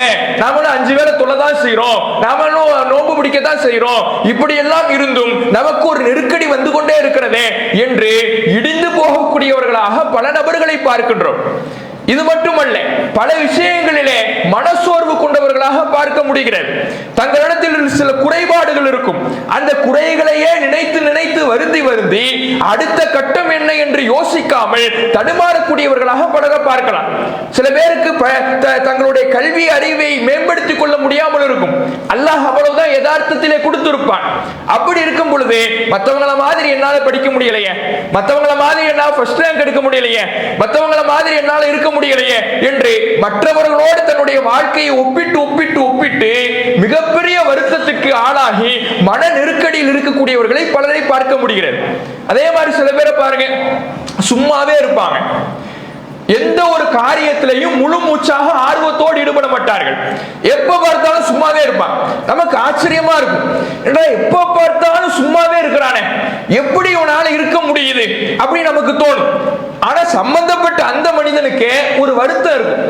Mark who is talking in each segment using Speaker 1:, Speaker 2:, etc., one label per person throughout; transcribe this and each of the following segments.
Speaker 1: நாமளும் 5 வேளை தொழதான் செய்யறோம், நாமளும் நோன்பு பிடிக்கத்தான் செய்யறோம், இப்படி எல்லாம் இருந்தும் நமக்கு ஒரு நெருக்கடி வந்து கொண்டே இருக்கிறதே என்று இடிந்து போகக்கூடியவர்களாக பல நபர்களை பார்க்கின்றோம். இது மட்டுமல்ல, பல விஷயங்களிலே மனசோர்வு கொண்டவர்களாக பார்க்க முடிகிறது. தங்களிடத்தில் சில குறைபாடுகள் இருக்கும், அந்த குறைகளையே நினைத்து நினைத்து வருந்தி வருந்தி அடுத்த கட்டம் என்ன என்று யோசிக்காமல் தடுமாறக்கூடியவர்களாக பலர பார்க்கலாம். சில பேருக்கு தங்களுடைய கல்வி அறிவை மேம்படுத்திக் கொள்ள முடியாமல் இருக்கும். அல்லாஹ் அவ்வளவுதான் யதார்த்தத்திலே கொடுத்திருப்பான். அப்படி இருக்கும் பொழுது மற்றவங்கள மாதிரி என்னால படிக்க முடியலையே, மற்றவங்கள மாதிரி என்னால ஃபர்ஸ்ட் ரேங்க் எடுக்க முடியலையே, மற்றவங்கள மாதிரி என்னால இருக்க முடியலையே என்று மற்றவர்களோடு தன்னுடைய வாழ்க்கையை ஒப்பிட்டு ஒப்பிட்டு ஒப்பிட்டு மிகப்பெரிய வருத்தத்துக்கு ஆளாகி மன நெருக்கடியில் இருக்கக்கூடியவர்களை பலரை பார்க்க முடிகிறது. அதே மாதிரி சில பேரை பாருங்க, சும்மாவே இருப்பாங்க, எந்த ஒரு காரியத்திலையும் முழு மூச்சாக ஆர்வத்தோடு ஈடுபட மாட்டார்கள். எப்ப பார்த்தாலும் சும்மாவே இருப்பான். நமக்கு ஆச்சரியமா இருக்கும், எப்ப பார்த்தாலும் சும்மாவே இருக்கிறானே, எப்படி இவனால இருக்க முடியுது அப்படின்னு நமக்கு தோணும். ஆனா சம்பந்தப்பட்ட அந்த மனிதனுக்கு ஒரு வருத்தம் இருக்கும்.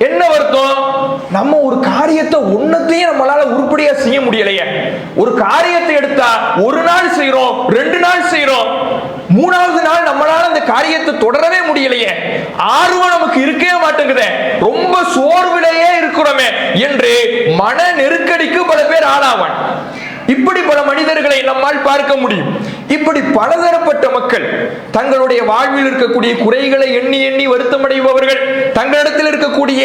Speaker 1: என்ன வருத்தம்? நம்ம ஒரு காரியத்தை ஒன்னத்தையும் நம்மளால உருப்படியா செய்ய முடியலையே. ஒரு காரியத்தை எடுத்தா ஒரு நாள் செய்யறோம், 2 நாள் செய்யறோம், 3வது நாள் நம்மளால அந்த காரியத்தை தொடரவே முடியலையே, ஆர்வம் நமக்கு இருக்கவே மாட்டேங்குதே, ரொம்ப சோர்விலேயே இருக்கிறோமே என்று மன நெருக்கடிக்கு பல பேர் ஆளாவான். இப்படி பல மனிதர்களை நம்மால் பார்க்க முடியும். இப்படி பலதரப்பட்ட மக்கள் தங்களுடைய வாழ்வில் இருக்கக்கூடிய குறைகளை எண்ணி எண்ணி வருத்தமடைபவர்கள், தங்களிடத்தில் இருக்கக்கூடிய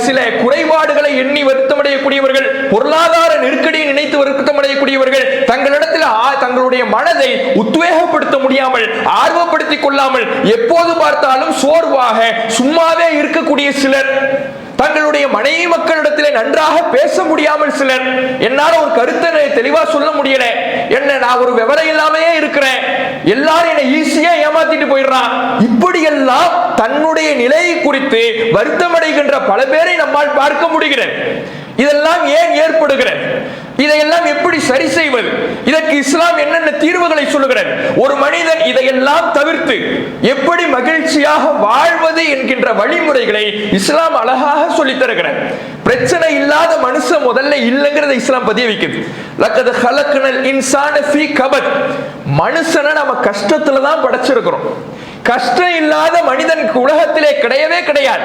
Speaker 1: சில குறைபாடுகளை எண்ணி வருத்தமடையக்கூடியவர்கள், பொருளாதார நெருக்கடியை நினைத்து வருத்தமடையக்கூடியவர்கள், தங்களிடத்தில் தங்களுடைய மனதை உத்வேகப்படுத்த முடியாமல் ஆர்வப்படுத்திக் கொள்ளாமல் எப்போது பார்த்தாலும் சோர்வாக சும்மாவே இருக்கக்கூடிய சிலர், தங்களுடைய மனைவி மக்களிடத்திலே நன்றாக பேச முடியாமல் சிலர், என்னால ஒரு கருத்தை தெளிவா சொல்ல முடியல, என்ன நான் ஒரு விவரம் இல்லாமையே இருக்கிறேன், எல்லாரும் என்ன ஈஸியா ஏமாத்திட்டு போயிடுறான், இப்படி எல்லாம் தன்னுடைய நிலையை குறித்து வருத்தமடைகின்ற பல பேரை நம்மால் பார்க்க முடிகிறது. இதெல்லாம் ஏன் ஏற்படுகிறது? இதையெல்லாம் எப்படி சரி செய்வது? இதற்கு இஸ்லாம் என்னென்ன தீர்வுகளை சொல்லுகிறது? ஒரு மனிதன் இதையெல்லாம் தவிர்த்து எப்படி மகிழ்ச்சியாக வாழ்வது என்கின்ற வழிமுறைகளை இஸ்லாம் அழகாக சொல்லித் தருகிறது. பிரச்சனை இல்லாத மனுஷன் முதல்ல இல்லைங்கிறத இஸ்லாம் பதிய வைக்குது. லக்கத் ஹலக்னல் இன்சான ஃபீ கபத், மனுஷனை நம்ம கஷ்டத்துல தான் படைச்சிருக்கிறோம். கஷ்டம் இல்லாத மனிதன் உலகத்திலே கிடையவே கிடையாது.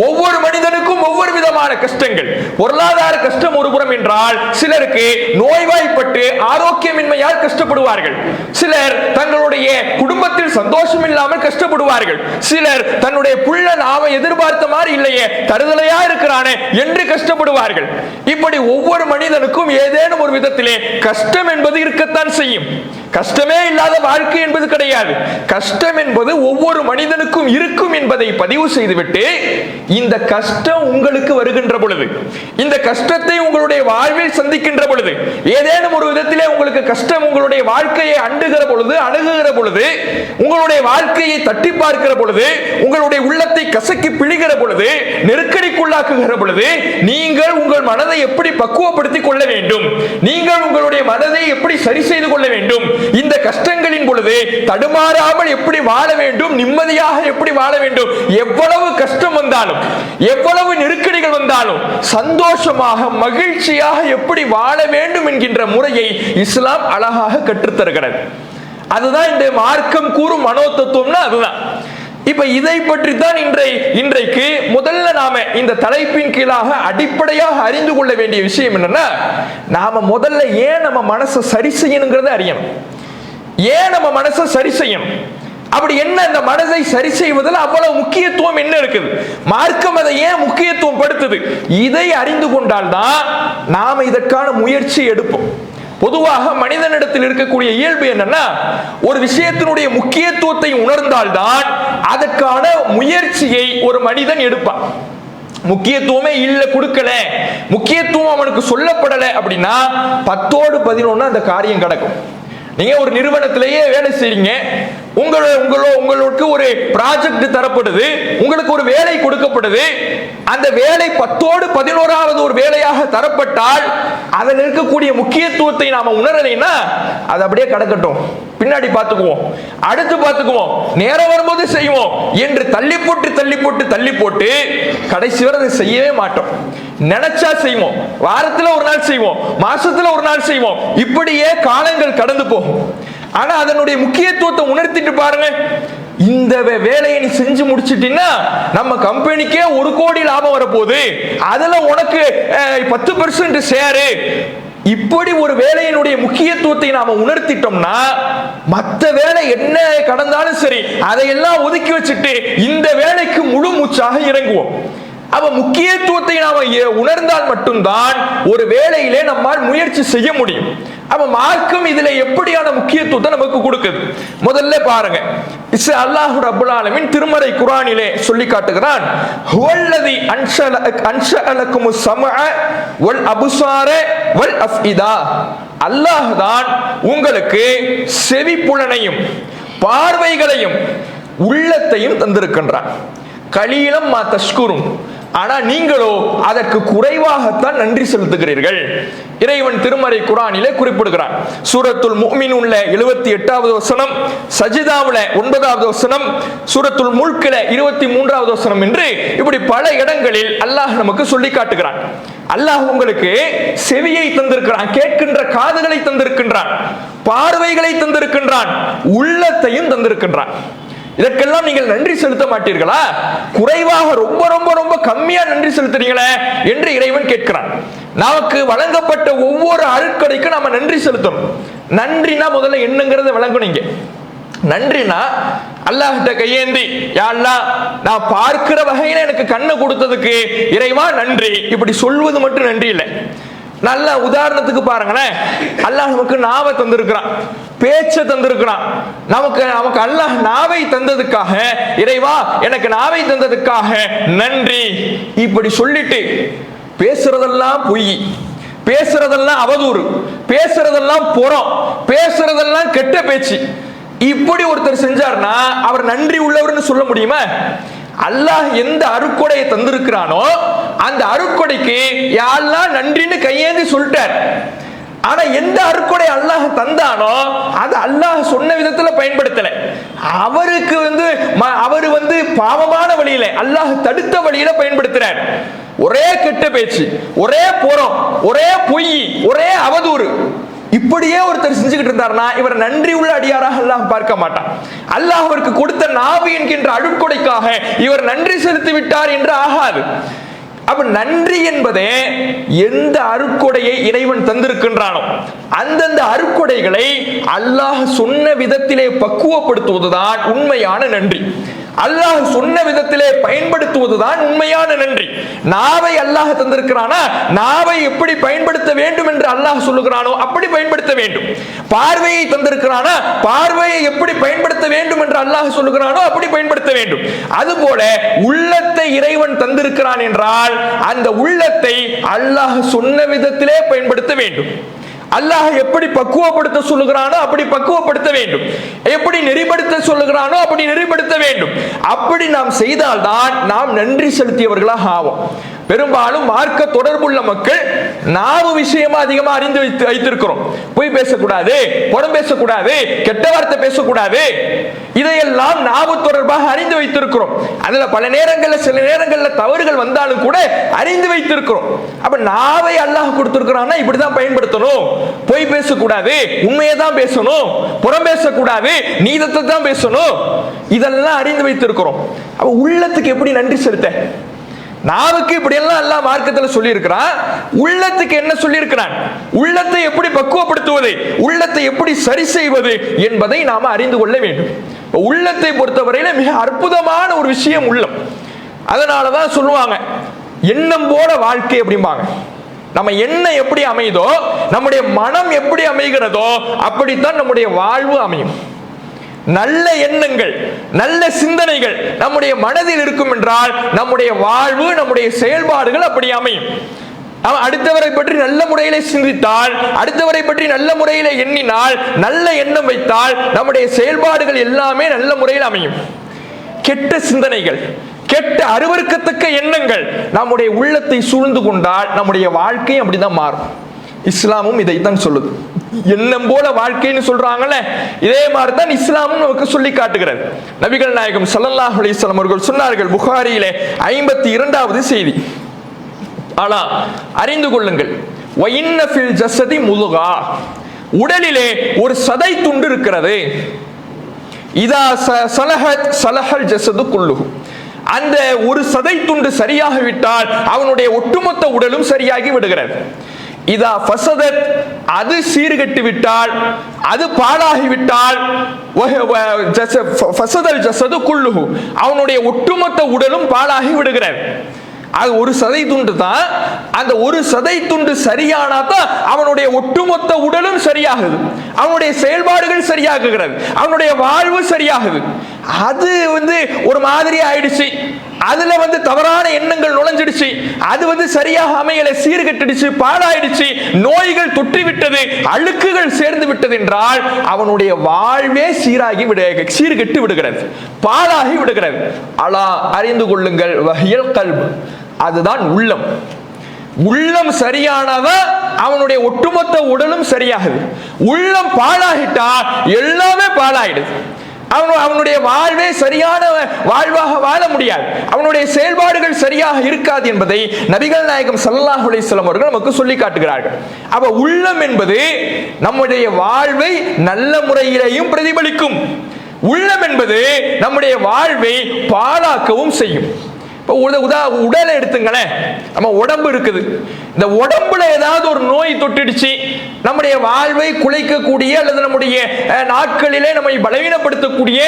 Speaker 1: ஒவ்வொரு மனிதனுக்கும் ஒவ்வொரு விதமான கஷ்டங்கள். பொருளாதார கஷ்டம் ஒரு புறம் என்றால், சிலருக்கு நோய்வாய்ப்பட்டு ஆரோக்கியமின்மையால் கஷ்டப்படுவார்கள், சிலர் தங்களுடைய குடும்பத்தில் சந்தோஷம் இல்லாமல் கஷ்டப்படுவார்கள், சிலர் தன்னுடைய புள்ள நாம எதிர்பார்த்த மாதிரி இல்லையே, தருதலையா இருக்கிறானே என்று கஷ்டப்படுவார்கள். இப்படி ஒவ்வொரு மனிதனுக்கும் ஏதேனும் ஒரு விதத்திலே கஷ்டம் என்பது இருக்கத்தான் செய்யும். கஷ்டமே இல்லாத வாழ்க்கை என்பது கிடையாது. கஷ்டம் என்பது ஒவ்வொரு மனிதனுக்கும் இருக்கும் என்பதை பதிவு செய்துவிட்டு, இந்த கஷ்டம் உங்களுக்கு வருகின்ற பொழுது, இந்த கஷ்டத்தை உங்களுடைய வாழ்வில் சந்திக்கின்ற பொழுது, ஏதேனும் ஒரு விதத்திலே உங்களுக்கு கஷ்டம் உங்களுடைய வாழ்க்கையை அண்டுகிற பொழுது, அணுகுகிற பொழுது, உங்களுடைய வாழ்க்கையை தட்டி பார்க்கிற பொழுது, உங்களுடைய உள்ளத்தை கசக்கி பிழிகிற பொழுது, நெருக்கடிக்குள்ளாக்குகிற பொழுது, நீங்கள் உங்கள் மனதை எப்படி பக்குவப்படுத்திக் கொள்ள வேண்டும், நீங்கள் உங்களுடைய மனதை எப்படி சரி செய்து கொள்ள வேண்டும், இந்த கஷ்டங்களின் பொழுது தடுமாறாமல் எப்படி வாழ வேண்டும், நிம்மதியாக எப்படி வாழ வேண்டும், எவ்வளவு கஷ்டம் வந்தாலும் எவ்வளவு நெருக்கடிகள் வந்தாலும் சந்தோஷமாக மகிழ்ச்சியாக எப்படி வாழ வேண்டும் என்கின்ற முறையை இஸ்லாம் அழகாக கற்றுத்தருகிறது. அதுதான் இந்த மார்க்கம் கூறும் மனோ தத்துவம்னா அதுதான். இப்ப இதை பற்றி தான் இன்றைக்கு முதல்ல நாம இந்த தலைப்பின் கீழாக அடிப்படையாக அறிந்து கொள்ள வேண்டிய விஷயம் என்னன்னா, நாம முதல்ல ஏன் நம்ம மனசை சரி செய்யணுங்கிறத அறியணும். ஏன் நம்ம மனசை சரி செய்யணும்? அப்படி என்ன இந்த மனதை சரி செய்வதில் அவ்வளவு முக்கியத்துவம் என்ன இருக்குது? மார்க்கம் அதை ஏன் முக்கியத்துவம் படுத்துது? இதை அறிந்து கொண்டால்தான் நாம இதற்கான முயற்சி எடுப்போம். பொதுவாக மனிதனிடத்தில் இருக்கக்கூடிய இயல்பு என்னன்னா, ஒரு விஷயத்தினுடைய முக்கியத்துவத்தை உணர்ந்தால்தான் அதற்கான முயற்சியை ஒரு மனிதன் எடுப்பான். முக்கியத்துவமே இல்ல, கொடுக்கல, முக்கியத்துவம் அவனுக்கு சொல்லப்படல அப்படின்னா 10ஓடு 11 அந்த காரியம் கிடக்கும். நீங்க ஒரு நிறுவனத்திலேயே வேலை செய்றீங்க, உங்களுக்கு ஒரு ப்ராஜெக்ட் தரப்படுது, உங்களுக்கு ஒரு வேலை கொடுக்கப்படுது. அந்த வேலை 10ஓடு 11வது ஒரு வேலையாக தரப்பட்டால் அதில் இருக்கக்கூடிய முக்கியத்துவத்தை நாம உணரலைன்னா அது அப்படியே கடக்கட்டும், பின்னாடி பார்த்துக்குவோம், அடுத்து பார்த்துக்குவோம், நேரம் வரும்போது செய்வோம் என்று தள்ளி போட்டு கடைசி வரை அதை செய்யவே மாட்டோம். நினைச்சா செய்வோம், வாரத்தில் ஒரு நாள் செய்வோம், மாசத்துல ஒரு நாள் செய்வோம், இப்படியே காலங்கள் கடந்து போகும். ஆனா அதனுடைய முக்கியத்துவத்தை உணர்த்திட்டு பாருங்க. இந்த வேலையை நீ செஞ்சு முடிச்சிட்டீங்கன்னா நம்ம கம்பெனிக்கே 1 கோடி லாபம் வரப்போகுது, அதுல உனக்கு 10% ஷேரு. இப்படி ஒரு வேலையினுடைய முக்கியத்துவத்தை நாம உணர்த்திட்டோம்னா மற்ற வேலை என்ன கடந்தாலும் சரி அதையெல்லாம் ஒதுக்கி வச்சுட்டு இந்த வேலைக்கு முழு மூச்சாக இறங்குவோம். அப்ப முக்கியத்துவத்தை நாம உணர்ந்தால் மட்டும்தான் ஒரு வேலையிலே நம்மால் முயற்சி செய்ய முடியும். அப்ப மார்க்கம் இதுல எப்படியான முக்கியத்துவத்தை நமக்கு கொடுக்குது முதல்ல பாருங்க. அல்லாஹ் ரப்பல் ஆலமீன் திருமறை குர்ஆனிலே சொல்லி காட்டுகிறான், ஹுவல்லதி அன்ஷஅலகுமுஸ் ஸமஅ வல் அப்சார வல் அஃஇதா. அல்லாஹ் தான் உங்களுக்கு செவிப்புலனையும் பார்வைகளையும் உள்ளத்தையும் தந்திருக்கின்றான். கலீலம் மா தஷ்குரும், ஆனா நீங்களோ அதற்கு குறைவாகத்தான் நன்றி செலுத்துகிறீர்கள். இறைவன் திருமறை குர்ஆனிலே குறிப்பிடுகிறான். சூரத்துல் முஃமினூன்ல 78வது வசனம், சஜிதாவுல 9வது வசனம், சூரத்துல் முல்க்ல 23வது வசனம் என்று இப்படி பல இடங்களில் அல்லாஹ் நமக்கு சொல்லி காட்டுகிறான். அல்லாஹ் உங்களுக்கு செவியை தந்திருக்கிறான், கேட்கின்ற காதுகளை தந்திருக்கின்றான், பார்வைகளை தந்திருக்கின்றான், உள்ளத்தையும் தந்திருக்கின்றான். இதற்கெல்லாம் நீங்கள் நன்றி செலுத்த மாட்டீர்களா? குறைவாக ரொம்ப ரொம்ப ரொம்ப கம்மியா நன்றி செலுத்துறீங்களே என்று இறைவன் கேட்கிறான். நமக்கு வழங்கப்பட்ட ஒவ்வொரு அருட்கொடைக்கும் நாம நன்றி செலுத்தணும். நன்றினா முதல்ல என்னங்கிறத விளங்கணுங்க. நன்றினா அல்லாஹ்கிட்ட கையேந்தி, யா அல்லாஹ் நான் பார்க்கிற வகையில எனக்கு கண்ணை கொடுத்ததுக்கு இறைவா நன்றி, இப்படி சொல்வது மட்டும் நன்றி இல்லை. நல்ல உதாரணத்துக்கு பாருங்களேன், அல்லாஹ் நமக்கு நாவை தந்திருக்கிறான், பேச்ச தந்திருக்கிறான். நமக்கு அல்லாஹ் நாவை தந்ததுக்காக இறைவா எனக்கு நாவை தந்ததுக்காக நன்றி இப்படி சொல்லிட்டு பேசுறதெல்லாம் பொய், பேசுறதெல்லாம் அவதூறு, பேசுறதெல்லாம் புறம், பேசுறதெல்லாம் கெட்ட பேச்சு, இப்படி ஒருத்தர் செஞ்சார்னா அவர் நன்றி உள்ளவர்னு சொல்ல முடியுமா? அல்லாஹ் எந்த அருட்கொடையை தந்திருக்கிறானோ அந்த அருட்கொடைக்கு யாரெல்லாம் நன்றின்னு கையேந்தி சொல்லிட்டார். ஆனா எந்த அருட்கொடை அல்லாஹ் தந்தானோ அது அல்லாஹ் சொன்ன விதத்துல பயன்படுத்தல. அவருக்கு அவர் பாவமான வழியில அல்லாஹ் தடுத்த வழியில பயன்படுத்துறார். ஒரே கெட்ட பேச்சு, ஒரே புறம், ஒரே பொய், ஒரே அவதூறு, இப்படியே ஒருத்தர் செஞ்சுக்கிட்டு இருந்தார்னா இவர் நன்றி உள்ள அடியாராக அல்லாஹ் பார்க்க மாட்டான். அல்லாஹ் அவருக்கு கொடுத்த நாவு என்கின்ற அருட்கொடைக்காக இவர் நன்றி செலுத்தி விட்டார் என்று ஆகாது. அப்ப நன்றி என்பதே எந்த அருட்கொடையை இறைவன் தந்திருக்கின்றானோ அந்தந்த அருட்கொடைகளை அல்லாஹ் சொன்ன விதத்திலே பக்குவப்படுத்துவதுதான் உண்மையான நன்றி. அல்லாஹ் சொன்ன விதத்திலே பயன்படுத்துவதுதான் உண்மையான நன்றி. நாவை அல்லாஹ் தந்திருக்கிறானா, நாவை எப்படி பயன்படுத்த வேண்டும் என்று அல்லாஹ் சொல்லுகிறானோ அப்படி பயன்படுத்த வேண்டும். பார்வையை தந்திருக்கிறானா, பார்வையை எப்படி பயன்படுத்த வேண்டும் என்று அல்லாஹ் சொல்லுகிறானோ அப்படி பயன்படுத்த வேண்டும். அதுபோல உள்ளத்தை இறைவன் தந்திருக்கிறான் என்றால் அந்த உள்ளத்தை அல்லாஹ் சொன்ன விதத்திலே பயன்படுத்த வேண்டும். அல்லாஹ் எப்படி பக்குவப்படுத்த சொல்லுகிறானோ அப்படி பக்குவப்படுத்த வேண்டும், எப்படி நெறிப்படுத்த சொல்லுகிறானோ அப்படி நெறிப்படுத்த வேண்டும். அப்படி நாம் செய்தால்தான் நாம் நன்றி செலுத்தியவர்களாக ஆவோம். பெரும்பாலும் மார்க்க தொடர்புள்ள மக்கள் நாவு விஷயமா அதிகமா அறிந்து வைத்திருக்கிறோம். பொய் பேசக்கூடாது, புறம் பேசக்கூடாது, கெட்ட வார்த்தை பேசக்கூடாது, இதையெல்லாம் நாவு தொடர்பாக அறிந்து வைத்திருக்கிறோம். அதுல பல நேரங்கள்ல சில நேரங்கள்ல தவறுகள் வந்தாலும் கூட அறிந்து வைத்திருக்கிறோம். அப்ப நாவை அல்லாஹ் கொடுத்திருக்கிறான்னா இப்படிதான் பயன்படுத்தணும். பொய் பேசக்கூடாது, உண்மையை தான் பேசணும், புறம் பேசக்கூடாது, நீதத்தை தான் பேசணும், இதெல்லாம் அறிந்து வைத்திருக்கிறோம். அப்ப உள்ளத்துக்கு எப்படி நன்றி செலுத்த? நாவுக்கு இப்படி எல்லாம் அல்லாஹ் மார்க்கத்தில் சொல்லி இருக்கிறான். உள்ளத்துக்கு என்ன சொல்லி இருக்கிறான்? உள்ளத்தை எப்படி பக்குவப்படுத்துவது, உள்ளத்தை எப்படி சரி செய்வது என்பதை நாம அறிந்து கொள்ள வேண்டும். உள்ளத்தை பொறுத்தவரையில மிக அற்புதமான ஒரு விஷயம் உள்ளம். அதனாலதான் சொல்லுவாங்க எண்ணம் போல வாழ்க்கை அப்படிம்பாங்க. நம்ம எண்ணம் எப்படி அமைதோ, நம்முடைய மனம் எப்படி அமைகிறதோ அப்படித்தான் நம்முடைய வாழ்வு அமையும். நல்ல எண்ணங்கள், நல்ல சிந்தனைகள் நம்முடைய மனதில் இருக்கும் என்றால் நம்முடைய வாழ்வு, நம்முடைய செயல்பாடுகள் அப்படி அமையும். அவன் அடுத்தவரை பற்றி நல்ல முறையிலே சிந்தித்தால், அடுத்தவரை பற்றி நல்ல முறையிலே எண்ணினால், நல்ல எண்ணம் வைத்தால் நம்முடைய செயல்பாடுகள் எல்லாமே நல்ல முறையில் அமையும். கெட்ட சிந்தனைகள், கெட்ட அருவருக்கத்தக்க எண்ணங்கள் நம்முடைய உள்ளத்தை சூழ்ந்து கொண்டால் நம்முடைய வாழ்க்கை அப்படிதான் மாறும். இஸ்லாமும் இதைத்தான் சொல்லுது. எண்ணம் போல வாழ்க்கைன்னு சொல்றாங்கல்ல, இதே மாதிரி தான் இஸ்லாமும் நமக்கு சொல்லி காட்டுகிறது. நபிகள் நாயகம் ஸல்லல்லாஹு அலைஹி வஸல்லம் அவர்கள் சொன்னார்கள், புகாரியிலே 52வது செய்தி, ஆனா அறிந்து கொள்ளுங்கள், வஇன்ன ஃபில் ஜஸதி முதுகா, உடலிலே ஒரு சதை துண்டு இருக்கிறது. இதா ஸலஹத் ஸலஹல் ஜஸது குல்லுஹு, அந்த ஒரு சதை துண்டு சரியாக விட்டால் அவனுடைய ஒட்டுமொத்த உடலும் சரியாகி விடுகிறது. இதா ஃபஸதத், அது சீர்கெட்டு விட்டால், அது பாழாகி விட்டால், ஃபஸதல் ஜஸது குல்லுஹு, அவனுடைய ஒட்டுமொத்த உடலும் பாழாகி விடுகிறது. அது ஒரு சதை துண்டு தான். அந்த ஒரு சதை துண்டு சரியானா தான் அவனுடைய ஒட்டுமொத்த உடலும் சரியாகுது, அவனுடைய செயல்பாடுகள் சரியாகுகிறது, அவனுடைய வாழ்வு சரியாகுது. அது ஒரு மாதிரி ஆயிடுச்சு, அதுல தவறான எண்ணங்கள் நுழைஞ்சிடுச்சு, அது சரியாக அமையல, சீர்கெட்டுடுச்சு, பாழாயிடுச்சு, நோய்கள் தொற்றி விட்டது, அழுக்குகள் சேர்ந்து விட்டது என்றால் அவனுடைய வாழ்வே சீர்கெட்டு விடுகிறது, பாழாகி விடுகிறது. அலா அறிந்து கொள்ளுங்கள், வஹியல் கல்ப், அதுதான் உள்ளம். உள்ளம் சரியானவன் அவனுடைய ஒட்டுமொத்த உடலும் சரியாகுது. உள்ளம் பாழாகிட்டா எல்லாமே பாழாயிடுது. அவனுடைய வாழ்வே சரியான வாழ்வாக வாழ முடியாது, அவனுடைய செயல்பாடுகள் சரியாக இருக்காது என்பதை நபிகள் நாயகம் ஸல்லல்லாஹு அலைஹி வஸல்லம் அவர்கள் நமக்கு சொல்லி காட்டுகிறார்கள். அப்ப உள்ளம் என்பது நம்முடைய வாழ்வை நல்ல முறையிலேயும் பிரதிபலிக்கும். உள்ளம் என்பது நம்முடைய வாழ்வை பாழாக்கவும் செய்யும். உடலை எடுத்துங்களேன், நம்ம உடம்பு இருக்குது, இந்த உடம்புல ஏதாவது ஒரு நோய் தொட்டுடுச்சு, நம்முடைய வாழ்வை குலைக்கக்கூடிய அல்லது நம்முடைய நாட்களிலே நம்மை பலவீனப்படுத்தக்கூடிய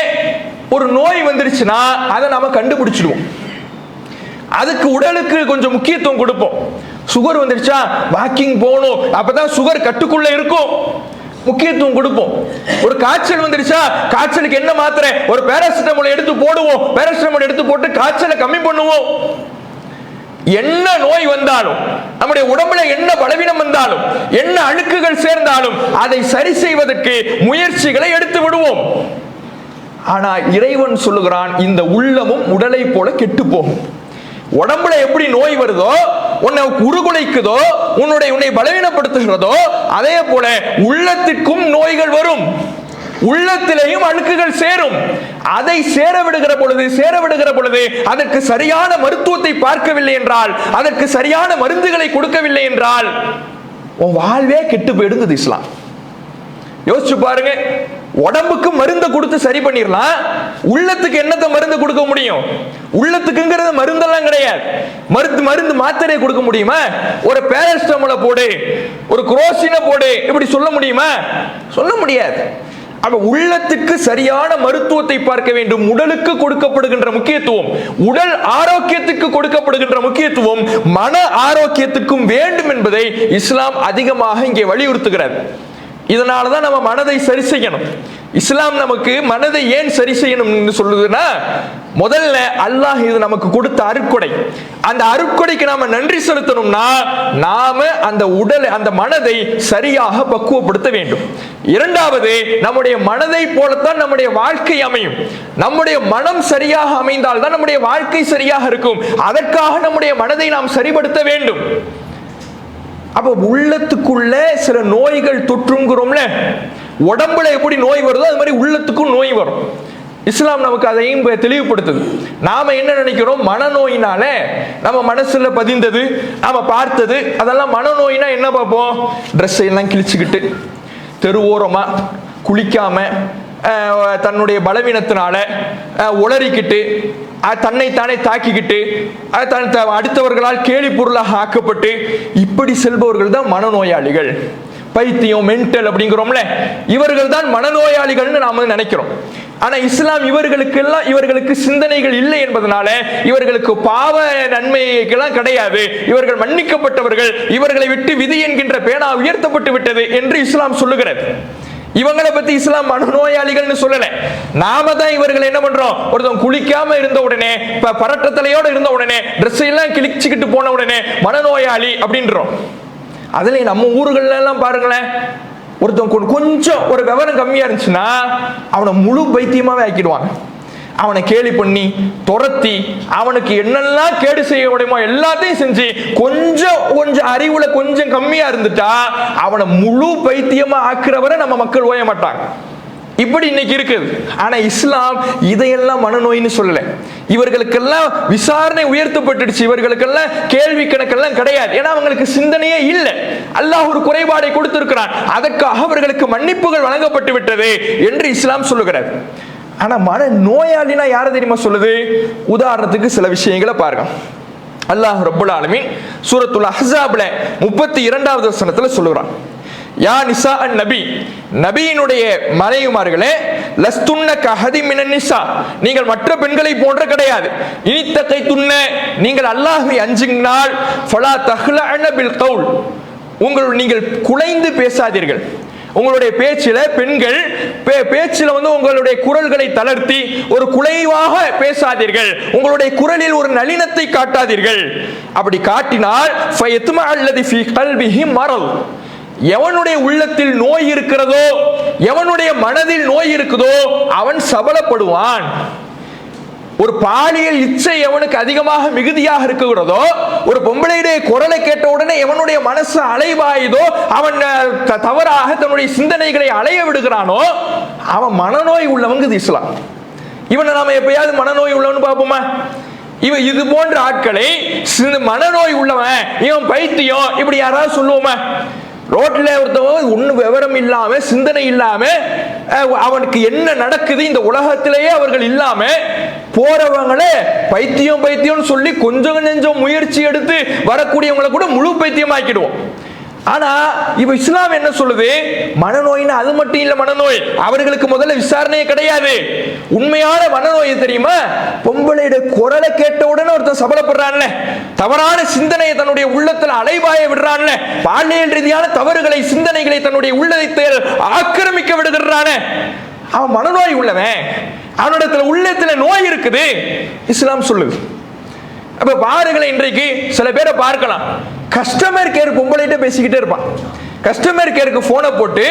Speaker 1: ஒரு நோய் வந்துருச்சுன்னா அதை நாம கண்டுபிடிச்சிடுவோம். அதுக்கு உடலுக்கு கொஞ்சம் முக்கியத்துவம் கொடுப்போம். சுகர் வந்துருச்சா, வாக்கிங் போகணும், அப்பதான் சுகர் கட்டுக்குள்ள இருக்கும், முக்கியத்துவம் கொடுப்போம். ஒரு காய்ச்சல் வந்துருச்சா, காய்ச்சலுக்கு என்ன மாத்திரை, ஒரு பேராசிட்டமால் எடுத்து போடுவோம், பேராசிட்டமால் எடுத்து போட்டு காய்ச்சலை கம்மி பண்ணுவோம். என்ன நோய் வந்தாலும், நம்முடைய உடம்புல என்ன பலவீனம் வந்தாலும், என்ன அழுக்குகள் சேர்ந்தாலும் அதை சரி செய்வதற்கு முயற்சிகளை எடுத்து விடுவோம். ஆனா இறைவன் சொல்லுகிறான், இந்த உள்ளமும் உடலை போல கெட்டு போகும். உடம்புல எப்படி நோய் வருதோ, உன்னை உருகுலைக்குதோ, உன்னை பலவீனப்படுத்துகிறதோ, அதே போல உள்ளத்திற்கும் நோய்கள் வரும், உள்ளத்திலேயும் அழுக்குகள் சேரும். அதை சேர விடுகிற பொழுது அதற்கு சரியான மருத்துவத்தை பார்க்கவில்லை என்றால், அதற்கு சரியான மருந்துகளை கொடுக்கவில்லை என்றால் உன் வாழ்வே கெட்டு போயிடுங்குது. இஸ்லாம் யோசிச்சு பாருங்க, உடம்புக்கு மருந்து கொடுத்து சரி பண்ணிடலாம், உள்ளத்துக்கு என்னத்தை மருந்து கொடுக்க முடியும்? உள்ளத்துக்குங்கிறது மருந்தெல்லாம் கிடையாது. மருந்து மாத்திரை கொடுக்க முடியுமா? ஒரு பேராசிட்டமால போடு, ஒரு குரோசினை போடு, இப்படி சொல்ல முடியுமா? சொல்ல முடியாது. அப்ப உள்ளத்துக்கு சரியான மருத்துவத்தை பார்க்க வேண்டும். உடலுக்கு கொடுக்கப்படுகின்ற முக்கியத்துவம், உடல் ஆரோக்கியத்துக்கு கொடுக்கப்படுகின்ற முக்கியத்துவம் மன ஆரோக்கியத்துக்கும் வேண்டும் என்பதை இஸ்லாம் அதிகமாக இங்கே வலியுறுத்துகிறது. இதனாலதான் நம்ம மனதை சரி செய்யணும். இஸ்லாம் நமக்கு மனதை ஏன் சரி செய்யணும் சொல்லுதுன்னா, முதல்ல அல்லாஹ் இது நமக்கு கொடுத்த அருட்கொடை. அந்த அருட்கொடைக்கு நாம நன்றி செலுத்தணும்னா நாம அந்த அந்த மனதை சரியாக பக்குவப்படுத்த வேண்டும். இரண்டாவது, நம்முடைய மனதை போலத்தான் நம்முடைய வாழ்க்கை அமையும். நம்முடைய மனம் சரியாக அமைந்தால் தான் நம்முடைய வாழ்க்கை சரியாக இருக்கும். அதற்காக நம்முடைய மனதை நாம் சரிபடுத்த வேண்டும். அப்ப உள்ளத்துக்குள்ள சில நோய்கள் தொற்றுங்கிறோம்ல, உடம்புல எப்படி நோய் வருதோ அது மாதிரி உள்ளத்துக்கும் நோய் வரும். இஸ்லாம் நமக்கு அதையும் தெளிவுபடுத்துது. நாம என்ன நினைக்கிறோம், மனநோயினால நம்ம மனசுல பதிந்தது, நாம பார்த்தது அதெல்லாம் மனநோயினா என்ன பார்ப்போம்? ட்ரெஸ் எல்லாம் கிழிச்சுக்கிட்டு, தெருவோரமா குளிக்காம, தன்னுடைய பலவீனத்தினால உளறிக்கிட்டு, தன்னைத்தானே தாக்கிக்கிட்டு, அடுத்தவர்களால் கேலி பொருளாக ஆக்கப்பட்டு இப்படி செல்பவர்கள் தான் மனநோயாளிகள். பைத்தியம், மென்டல் அப்படிங்கிறோம்ல, இவர்கள் தான் மனநோயாளிகள்னு நாம நினைக்கிறோம். ஆனா இஸ்லாம் இவர்களுக்கு சிந்தனைகள் இல்லை என்பதனால இவர்களுக்கு பாவ நன்மைகள்லாம் கிடையாது, இவர்கள் மன்னிக்கப்பட்டவர்கள், இவர்களை விட்டு விதி என்கின்ற பேனா உயர்த்தப்பட்டு விட்டது என்று இஸ்லாம் சொல்லுகிறது. இவங்களை பத்தி இஸ்லாம் மனநோயாளிகள்னு சொல்லல. நாம தான் இவர்கள் என்ன பண்றோம், ஒருத்தன் குளிக்காம இருந்த உடனே, பரட்டத்தலையோட இருந்த உடனே, ட்ரெஸ் எல்லாம் கிழிச்சுக்கிட்டு போன உடனே மனநோயாளி அப்படின்றோம். அதுல நம்ம ஊர்கள்ல எல்லாம் பாருங்களேன், ஒருத்தன் கொஞ்சம் ஒரு விவரம் கம்மியா இருந்துச்சுன்னா அவனை முழு பைத்தியமாவே ஆக்கிடுவாங்க. அவனை கேலி பண்ணி துரத்தி அவனுக்கு என்னெல்லாம் கேடு செய்ய முடியுமோ எல்லாத்தையும் செஞ்சு கொஞ்சம் அறிவுல கொஞ்சம் கம்மியா இருந்துட்டா அவனை முழு பைத்தியமா ஆக்குறவரை நம்ம மக்கள் ஓய மாட்டாங்க. இப்படி இன்னைக்கு இருக்குது. ஆனா இஸ்லாம் இதையெல்லாம் மனநோயின்னு சொல்லல. இவர்களுக்கெல்லாம் விசாரணை உயர்த்தப்பட்டுடுச்சு, இவர்களுக்கெல்லாம் கேள்வி கணக்கெல்லாம் கிடையாது. ஏன்னா அவங்களுக்கு சிந்தனையே இல்லை. அல்லாஹ் ஒரு குறைபாடை கொடுத்திருக்கிறான், அதற்காக அவர்களுக்கு மன்னிப்புகள் வழங்கப்பட்டு விட்டது என்று இஸ்லாம் சொல்லுகிறது. ஆனா மன நோயாளினா யார தெரியுமா சொல்லுது? உதாரணத்துக்கு சில விஷயங்களை பாருங்க. அல்லாஹ் ரப்புல் ஆலமீன் சூரத்துல் அஹ்ஸாப்ல 32வது வசனத்துல சொல்லுறான், யா நிசா அன் நபி, நபியினுடைய மனைவிமார்களே, லஸ்துன்ன கஹதி மினன் நிசா, நீங்கள் மற்ற பெண்களை போன்ற கிடையாது. இனித்தகை துன்ன, நீங்கள் அல்லாஹ்வை அஞ்சினால், ஃபலா தஹ்லஅன பில் கவுல், நீங்கள் குலைந்து பேசாதீர்கள். உங்களுடைய பேச்சில பெண்கள் பேச்சில உங்களுடைய குரல்களை தளர்த்தி ஒரு குலைவாக பேசாதீர்கள். உங்களுடைய குரலில் ஒரு நளினத்தை காட்டாதீர்கள். அப்படி காட்டினால் ஃபயத்மா அல்லதி ஃபீ கல்பிஹி மரல், எவனுடைய உள்ளத்தில் நோய் இருக்கிறதோ, எவனுடைய மனதில் நோய் இருக்குதோ அவன் சபலப்படுவான். ஒரு பாலியல் இச்சை எவனுக்கு அதிகமாக மிகுதியாக இருக்கிறதோ, ஒரு பொம்பளையுடைய குரலை கேட்ட உடனே எவனுடைய மனசு அலைவாயுதோ, அவன் தவறாக தன்னுடைய சிந்தனைகளை அலைய விடுகிறானோ அவன் மனநோய் உள்ளவங்க. இஸ்லாம் இவனை நாம எப்பயாவது மனநோய் உள்ளவன்னு பார்ப்போமா? இவன் இது போன்ற ஆட்களை மனநோய் உள்ளவன், இவன் பைத்தியம் இப்படி யாராவது சொல்லுவோமா? ரோட்ல ஒருத்தவங்க ஒன்னும் விவரம் இல்லாம சிந்தனை இல்லாம அவனுக்கு என்ன நடக்குது இந்த உலகத்திலேயே அவர்கள் இல்லாம போறவங்களே பைத்தியம் பைத்தியம் சொல்லி கொஞ்சம் நெஞ்சம் முயற்சி எடுத்து வரக்கூடியவங்களை கூட முழு பைத்தியம் ஆக்கிடுவோம். ஆனா இப்ப இஸ்லாம் என்ன சொல்லுது? மனநோய்னா அது மட்டும் இல்ல. மனநோய் அவர்களுக்கு முதல்ல விசாரணையே கிடையாது. உண்மையான மனநோய் தெரியுமா? பொம்பளையுடைய குரலை கேட்ட உடனே ஒருத்தன் சபலப்படுறான்ல, தவறான சிந்தனையை தன்னுடைய உள்ளத்துல அலைபாய விடுறான்ல, பாலியல் ரீதியான தவறுகளை சிந்தனைகளை தன்னுடைய உள்ளத்தில் ஆக்கிரமிக்க விடுகிறானே, அவன் மனநோய் உள்ளவன். அவனிடத்துல உள்ளத்துல நோய் இருக்குது இஸ்லாம் சொல்லுது. அப்ப பாருங்களேன், இன்றைக்கு சில பேரை பார்க்கலாம், கஸ்டமர் கேர் பொம்பளைகிட்ட பேசிக்கிட்டே இருப்பான். கஸ்டமர் கேருக்கு போனை போட்டு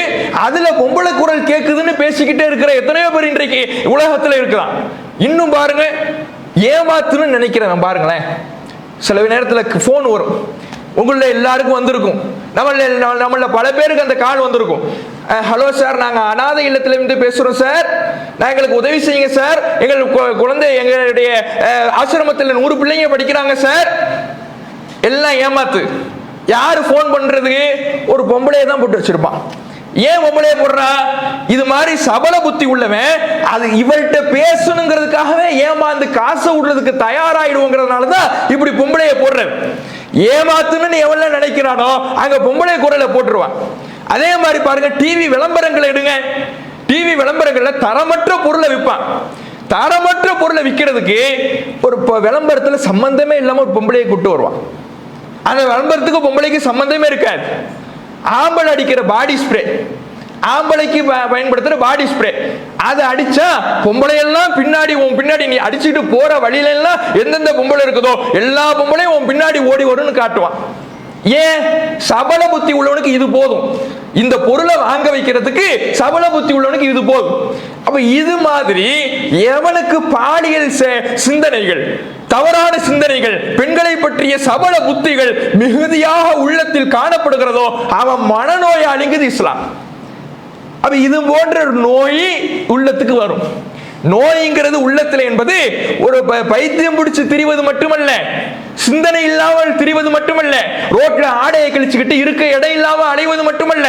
Speaker 1: அதுல பொம்பளை குரல் கேக்குதுன்னு பேசிக்கிட்டே இருக்கிற எத்தனையோ பேர் இன்றைக்கு உலகத்துல இருக்கலாம். இன்னும் பாருங்க, ஏமாத்துன்னு நினைக்கிறேன். பாருங்களேன், சில நேரத்துல போன் வரும், உங்கள எல்லாருக்கும் வந்திருக்கும், நம்மள பல பேருக்கு அந்த கால் வந்திருக்கும். ஹலோ சார், நாங்க அநாதை இல்லத்துல இருந்து பேசுறோம் சார், நான் எங்களுக்கு உதவி செய்யுங்க சார், எங்களுக்கு குழந்தை, எங்களுடைய ஆசிரமத்தில் 100 பிள்ளைங்க படிக்கிறாங்க சார். எல்லாம் ஏமாத்து. யாரு போன் பண்றதுக்கு? ஒரு பொம்பளையை தான் போட்டு வச்சிருப்பான். ஏன் பொம்பளைய போடுறா? இது மாதிரி சபல புத்தி உள்ளவன் அது இவள்கிட்ட பேசணுங்கிறதுக்காகவே ஏமாந்து காசை விடுறதுக்கு தயாராயிடுவோங்கிறதுனாலதான் இப்படி பொம்பளைய போடுறது. ஏமாத்துன்னு எவன்ல நினைக்கிறானோ அங்க பொம்பளை குரலை போட்டுருவான். அதே மாதிரி பாருங்க, டிவி விளம்பரங்களை எடுங்க. டிவி விளம்பரங்கள்ல தரமற்ற பொருளை விற்பான். தரமற்ற பொருளை விற்கிறதுக்கு ஒரு விளம்பரத்துல சம்பந்தமே இல்லாம ஒரு பொம்பளையை கூட்டு வருவான். அந்த விளம்பரத்துக்கு பொம்பளைக்கு சம்பந்தமே இருக்காது. ஆம்பளை அடிக்கிற பாடி ஸ்ப்ரே, ஆம்பளைக்கு பயன்படுத்துற பாடி ஸ்ப்ரே, அதை அடிச்சா பொம்பளையெல்லாம் பின்னாடி பின்னாடி நீ அடிச்சுட்டு போற வழியில எல்லாம் எந்தெந்த பொம்பளை இருக்குதோ எல்லா பொம்பளையும் உன் பின்னாடி ஓடி வரும்னு காட்டுவான். ஏன்? சபல புத்தி உள்ளவனுக்கு இது போதும். இந்த பொருளை வாங்க வைக்கிறதுக்கு சபல புத்தி உள்ளவனுக்கு இது போதும். அப்ப இது மாதிரி எவனுக்கு பாலியல் சிந்தனைகள், தவறான சிந்தனைகள், பெண்களை பற்றிய சபல புத்திகள் மிகுதியாக உள்ளத்தில் காணப்படுகிறதோ அவன் மனநோயாளிங்கிறது இஸ்லாம். அப்ப இது போன்ற நோய் உள்ளத்துக்கு வரும். நோய்ங்கிறது உள்ளத்துல என்பது ஒரு பைத்தியம் பிடிச்சு திரிவது மட்டுமல்ல, சிந்தனை இல்லாமல் திரிவது மட்டுமல்ல, ரோட்ல ஆடையை கழிச்சுக்கிட்டு இருக்க இடம் இல்லாம அலைவது மட்டுமல்ல,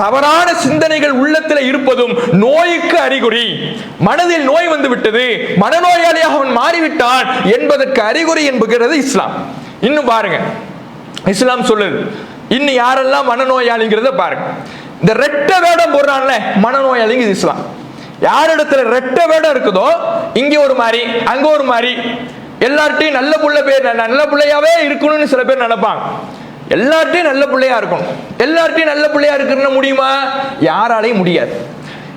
Speaker 1: தவறான சிந்தனைகள் உள்ளத்துல இருப்பதும் நோய்க்கு அறிகுறி. மனதில் நோய் வந்து விட்டது, மனநோயாளியாக அவன் மாறிவிட்டான் என்பதற்கு அறிகுறி என்பது இஸ்லாம். இன்னும் பாருங்க, இஸ்லாம் சொல்லுது இன்னும் யாரெல்லாம் மனநோயாளிங்கிறத பாருங்க. இந்த ரெட்ட வேடம் போடுறான்ல மனநோயாளிங்க இஸ்லாம். யாரிடத்துல ரெட்ட வேடம் இருக்குதோ இங்க ஒரு மாதிரி அங்க ஒரு மாதிரி, எல்லார்ட்டையும் நல்ல புள்ள பேர் நல்ல பிள்ளையாவே இருக்கணும்னு சில பேர் நினைப்பாங்க. எல்லார்ட்டையும் நல்ல பிள்ளையா இருக்கணும். எல்லார்ட்டையும் நல்ல பிள்ளையா இருக்குன்னு முடியுமா? யாராலையும் முடியாது.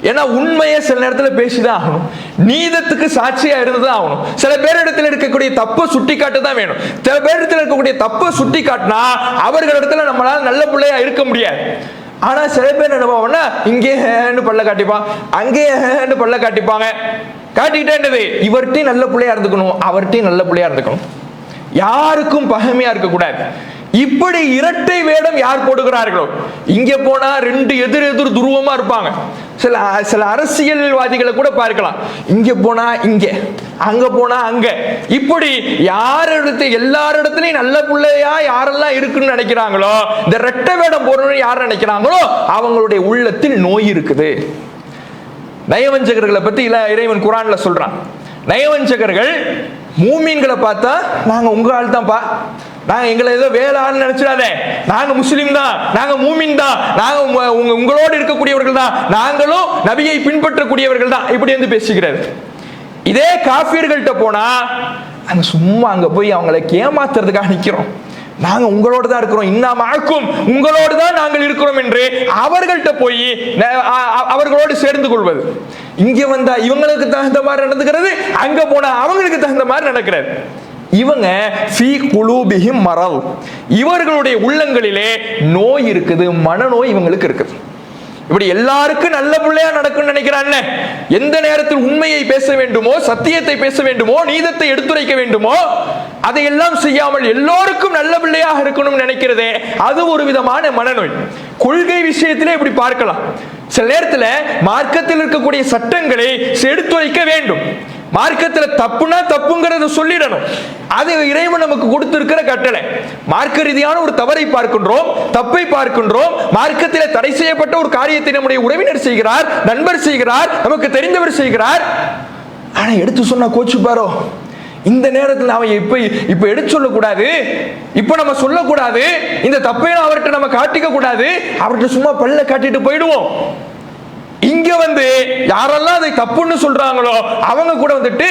Speaker 1: ஏன்னா உண்மையை சில நேரத்தில் பேசிதான் ஆகணும், நீதத்துக்கு சாட்சியா இருந்துதான் ஆகணும். சில பேரிடத்தில் இருக்கக்கூடிய தப்பை சுட்டி காட்ட தான் வேணும். சில பேரிடத்தில் இருக்கக்கூடிய தப்பை சுட்டி காட்டினா அவர்களிடத்துல நம்மளால நல்ல பிள்ளையா இருக்க முடியாது. ஆனா சில பேர் என்ன பண்ணுவாங்கன்னா, இங்கே பல்ல காட்டிப்பான், அங்கே பல்ல காட்டிப்பாங்க. காட்டிக்கிட்டே இவர்கிட்டையும் நல்ல பிள்ளையா இருந்துக்கணும், அவர்கிட்டையும் நல்ல பிள்ளையா இருந்துக்கணும், யாருக்கும் பகைமையா இருக்கக்கூடாது. இப்படி இரட்டை வேடம் யார் போடுகிறார்களோ, இங்க போனா ரெண்டு எதிர் துருவமா இருப்பாங்க. சில அரசியல்வாதிகளை கூட பார்க்கலாம், இங்க போனா இங்க, அங்க போனா அங்க. இப்படி எல்லாரிடத்திலையும் நல்ல பிள்ளையா யாரெல்லாம் இருக்குன்னு நினைக்கிறாங்களோ, இந்த ரெட்டை வேடம் போடணும்னு யார் நினைக்கிறாங்களோ அவங்களுடைய உள்ளத்தில் நோய் இருக்குது. நயவஞ்சகர்களை பத்தி இறைவன் குர்ஆன்ல சொல்றான். நயவஞ்சகர்கள் மூமீன்களை பார்த்தா, நாங்க உங்க ஆள் தான்ப்பா, நாங்க எங்களை ஏதோ வேளான்னு நினைச்சிடாதே, நாங்க முஸ்லிம் தான், நாங்க மூமின் தான், நாங்க உங்களோடு இருக்கக்கூடியவர்கள் தான், நாங்களும் நபியை பின்பற்றக்கூடியவர்கள் தான், இப்படி வந்து பேசுகிறார். இதே காஃபிர்கள்ட்ட போனா அங்க சும்மா அங்க போய் அவங்களை ஏமாத்துறதுக்காக நிக்கிறோம், நாங்க உங்களோடு தான் இருக்கிறோம், இன்னமாக்கும் உங்களோடு தான் நாங்கள் இருக்கிறோம் என்று அவர்கள்ட்ட போய் அவர்களோடு சேர்ந்து கொள்வது. இங்க வந்தா இவங்களுக்கு தகுந்த மாதிரி நடந்துக்கிறது, அங்க போனா அவங்களுக்கு தகுந்த மாதிரி நடக்கிறது. இவங்க ஃபீ குலூபிஹிம் மரல், இவர்களுடைய உள்ளங்களிலே நோய் இருக்குது, மனநோய் இவங்களுக்கு இருக்குது. இப்படி எல்லாருக்கும் நல்ல பிள்ளையா நடக்கும்னு நினைக்கிறான்ல, எந்த நேரத்தில் உண்மையை பேச வேண்டுமோ, சத்தியத்தை பேச வேண்டுமோ, நீதத்தை எடுத்துரைக்க வேண்டுமோ அதையெல்லாம் செய்யாமல் எல்லோருக்கும் நல்ல பிள்ளையாக இருக்கணும்னு நினைக்கிறதே, அது ஒரு விதமான மனநோய். கொள்கை விஷயத்திலே இப்படி பார்க்கலாம். சில நேரத்தில் மார்க்கத்தில் இருக்கக்கூடிய சட்டங்களை எடுத்துரைக்க வேண்டும், மார்க்கத்தில் தப்புனா தப்புங்கிறத சொல்லிடணும். அது இறைவன் நமக்கு கொடுத்திருக்கிற கட்டளை. மார்க்க ரீதியான ஒரு தவறை பார்க்கின்றோம், தப்பை பார்க்கின்றோம், மார்க்கத்தில் தடை செய்யப்பட்ட ஒரு காரியத்தை நம்முடைய உறவினர் செய்கிறார், நண்பர் செய்கிறார், நமக்கு தெரிந்தவர் செய்கிறார். ஆனா எடுத்து சொன்னா கோச்சுப்பாரோ, இந்த நேரத்தில் நாம இப்ப எடுத்து சொல்லக்கூடாது, இப்ப நம்ம சொல்லக்கூடாது, இந்த தப்பையும் அவர்கிட்ட நம்ம காட்டிக்க கூடாது, அவர்கிட்ட சும்மா பல்ல காட்டிட்டு போயிடுவோம். இங்க வந்து யாரெல்லாம் அதை தப்புன்னு சொல்றாங்களோ அவங்க கூட வந்துட்டு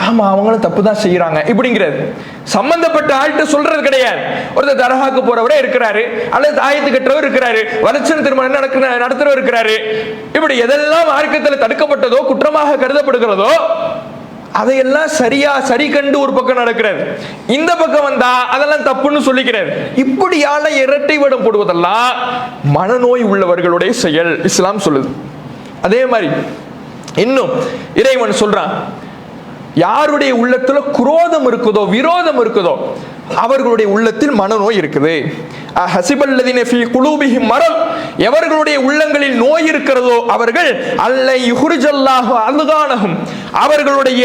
Speaker 1: ஆமா அவங்களும் தப்பு தான் செய்யறாங்க இப்படிங்கிறது சம்பந்தப்பட்ட ஆள்கிட்ட சொல்றது கிடையாது. ஒருத்தர் தர்காக்கு போறவரே இருக்கிறாரு, அல்லது தாயத்து கட்டுறவர் இருக்கிறாரு, வரட்சணை திருமணம் நடத்துறவர் இருக்கிறாரு. இப்படி எதெல்லாம் மார்க்கத்தில் தடுக்கப்பட்டதோ, குற்றமாக கருதப்படுகிறதோ அதையெல்லாம் சரி கண்டு ஒரு பக்கம் நடக்கிறது, இந்த பக்கம் வந்தா அதெல்லாம் தப்புன்னு சொல்லிக்கிறது. இப்படியான இரட்டை வேடம் போடுவதெல்லாம் மனநோய் உள்ளவர்களுடைய செயல் இஸ்லாம் சொல்லுது. அதே மாதிரி இன்னும் இறைவன் சொல்றான், யாருடைய உள்ளத்துல குரோதம் இருக்குதோ, விரோதம் இருக்குதோ அவர்களுடைய உள்ளத்தில் மனநோய் இருக்குது. ஹஸிபல்லதீன ஃபீ குலூபிஹிம் மரல், எவர்களுடைய உள்ளங்களில் நோய் இருக்கிறதோ அவர்கள் அல்ல யுஹ்ரிஜல்லாஹு அல்கானஹும், அவர்களுடைய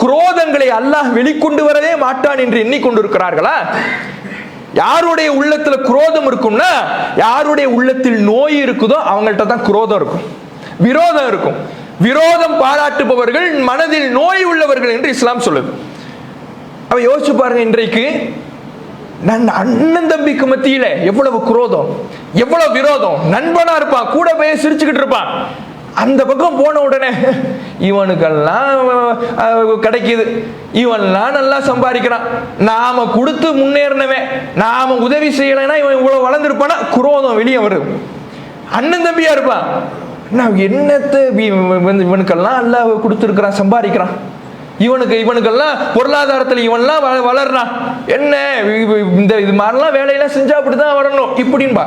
Speaker 1: குரோதங்களை அல்லாஹ் வெளிக்கொண்டு வரவே மாட்டான் என்று எண்ணிக்கொண்டிருக்கிறார்களா? யாருடைய உள்ளத்துல குரோதம் இருக்கும்னா, யாருடைய உள்ளத்தில் நோய் இருக்குதோ அவங்கள்ட்ட தான் குரோதம் இருக்கும், விரோதம் இருக்கும். விரோதம் பாராட்டுபவர்கள் மனதில் நோய் உள்ளவர்கள் என்று இஸ்லாம் சொல்லுது. அவ யோசிச்சு பாருங்க, இன்றைக்கு அண்ணன் தம்பிக்கு மத்தியில எவ்வளவு குரோதம், எவ்வளவு விரோதம். நண்பனா இருப்பான், கூட போய் சிரிச்சுக்கிட்டு இருப்பான், அந்த பக்கம் போன உடனே இவனுக்கெல்லாம் கிடைக்குது, இவன்லாம் நல்லா சம்பாதிக்கிறான், நாம கொடுத்து முன்னேறினவன், நாம உதவி செய்யலைன்னா இவன் இவ்வளவு வளர்ந்துருப்பானா, குரோதம் வெளியே வரும். அண்ணன் தம்பியா இருப்பான், என்னத்தை இவனுக்கெல்லாம் அல்லாஹ் கொடுத்துருக்கிறான், சம்பாதிக்கிறான், இவனுக்கெல்லாம் பொருளாதாரத்தில் இவன்லாம் வளர்றான், என்ன இந்த இது மாதிரிலாம் வேலையெல்லாம் செஞ்சா அப்படிதான் வரணும் இப்படின்பா.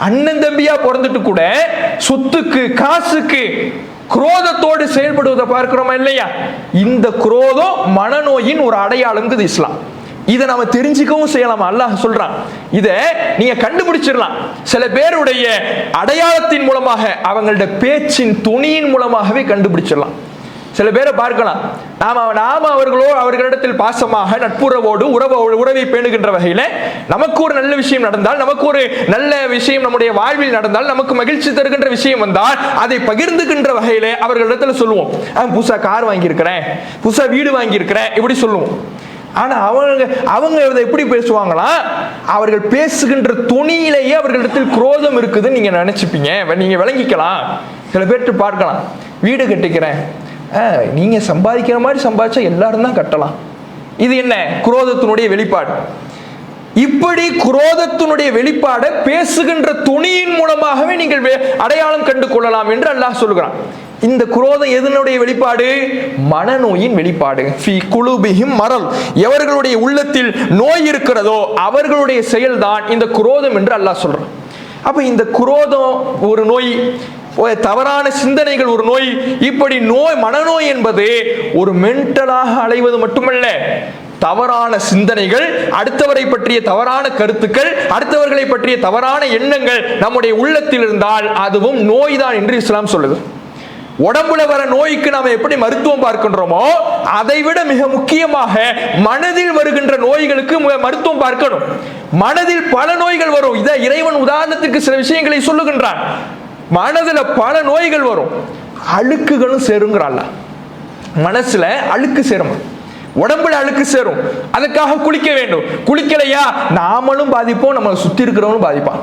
Speaker 1: அண்ணன் தம்பியா பிறந்துட்டு கூட சொத்துக்கு காசுக்கு குரோதத்தோடு செயல்படுவதை பார்க்கிறோமா இல்லையா? இந்த குரோதம் மனநோயின் ஒரு அடையாளம்ங்குது இஸ்லாம். இதை நாம தெரிஞ்சுக்கவும் செய்யலாமா? அல்லாஹ் சொல்றான், இதை நீங்க கண்டுபிடிச்சிடலாம். சில பேருடைய அடையாளத்தின் மூலமாக, அவங்களுடைய பேச்சின் துணியின் மூலமாகவே கண்டுபிடிச்சிடலாம். சில பேரை பார்க்கலாம், நாம அவர்களிடத்தில் பாசமாக நட்புறவோடு உறவை பேணுகின்ற வகையில நமக்கு ஒரு நல்ல விஷயம் நடந்தால், நமக்கு ஒரு நல்ல விஷயம் நம்முடைய வாழ்வில் நடந்தால், நமக்கு மகிழ்ச்சி தருகின்ற விஷயம் வந்தால் அதை பகிர்ந்துகின்ற வகையில அவர்களிடத்துல சொல்லுவோம், புதுசா கார் வாங்கியிருக்கிறேன், புதுசா வீடு வாங்கியிருக்கிறேன் இப்படி சொல்லுவோம். ஆனா அவங்க எப்படி பேசுவாங்களா, அவர்கள் பேசுகின்ற துணியிலேயே அவர்களிடத்தில் குரோதம் இருக்குதுன்னு நீங்க நினைச்சுப்பீங்க, நீங்க விளங்கிக்கலாம். சில பேர்ட்டு பார்க்கலாம், வீடு கட்டிக்கிறேன், நீங்க சம்பாதிக்கிற மாதிரி சம்பாதிச்சா எல்லாரும் தான் கட்டலாம். இது என்ன? குரோதத்தினுடைய வெளிப்பாடு. இப்படி குரோதத்தினுடைய வெளிப்பாடு பேசுகின்ற துணியின் மூலமாகவே நீங்கள் அடையாளம் கண்டு கொள்ளலாம் என்று அல்லாஹ் சொல்கிறான். இந்த குரோதம் எதனுடைய வெளிப்பாடு? மனநோயின் வெளிப்பாடு. ஃபீ குலூபிஹிம் மரல், எவர்களுடைய உள்ளத்தில் நோய் இருக்கிறதோ அவர்களுடைய செயல்தான் இந்த குரோதம் என்று அல்லாஹ் சொல்றான். அப்ப இந்த குரோதம் ஒரு நோய், தவறான சிந்தனைகள் ஒரு நோய். இப்படி நோய், மனநோய் என்பது ஒரு மென்டலாக அலைவது மட்டுமல்ல, தவறான சிந்தனைகள், அடுத்தவரை பற்றிய தவறான கருத்துக்கள், அடுத்தவர்களை பற்றிய தவறான எண்ணங்கள் நம்முடைய உள்ளத்தில் இருந்தால் அதுவும் நோய்தான் என்று இஸ்லாம் சொல்லுது. உடம்புல வர நோய்க்கு நாம எப்படி மருத்துவம் பார்க்கின்றோமோ அதை விட மிக முக்கியமாக மனதில் வருகின்ற நோய்களுக்கு மருத்துவம் பார்க்கணும். மனதில் பல நோய்கள் வரும். இதை இறைவன் உதாரணத்துக்கு சில விஷயங்களை சொல்லுகின்றான். மனதுல பல நோய்கள் வரும், அழுக்குகளும் சேருங்கிறாள். மனசுல அழுக்கு சேரும், உடம்புல அழுக்கு சேரும், அதுக்காக குளிக்க வேண்டும். குளிக்கலையா நாமளும் பாதிப்போம், நம்மளை சுத்தி இருக்கிறவனும் பாதிப்பான்.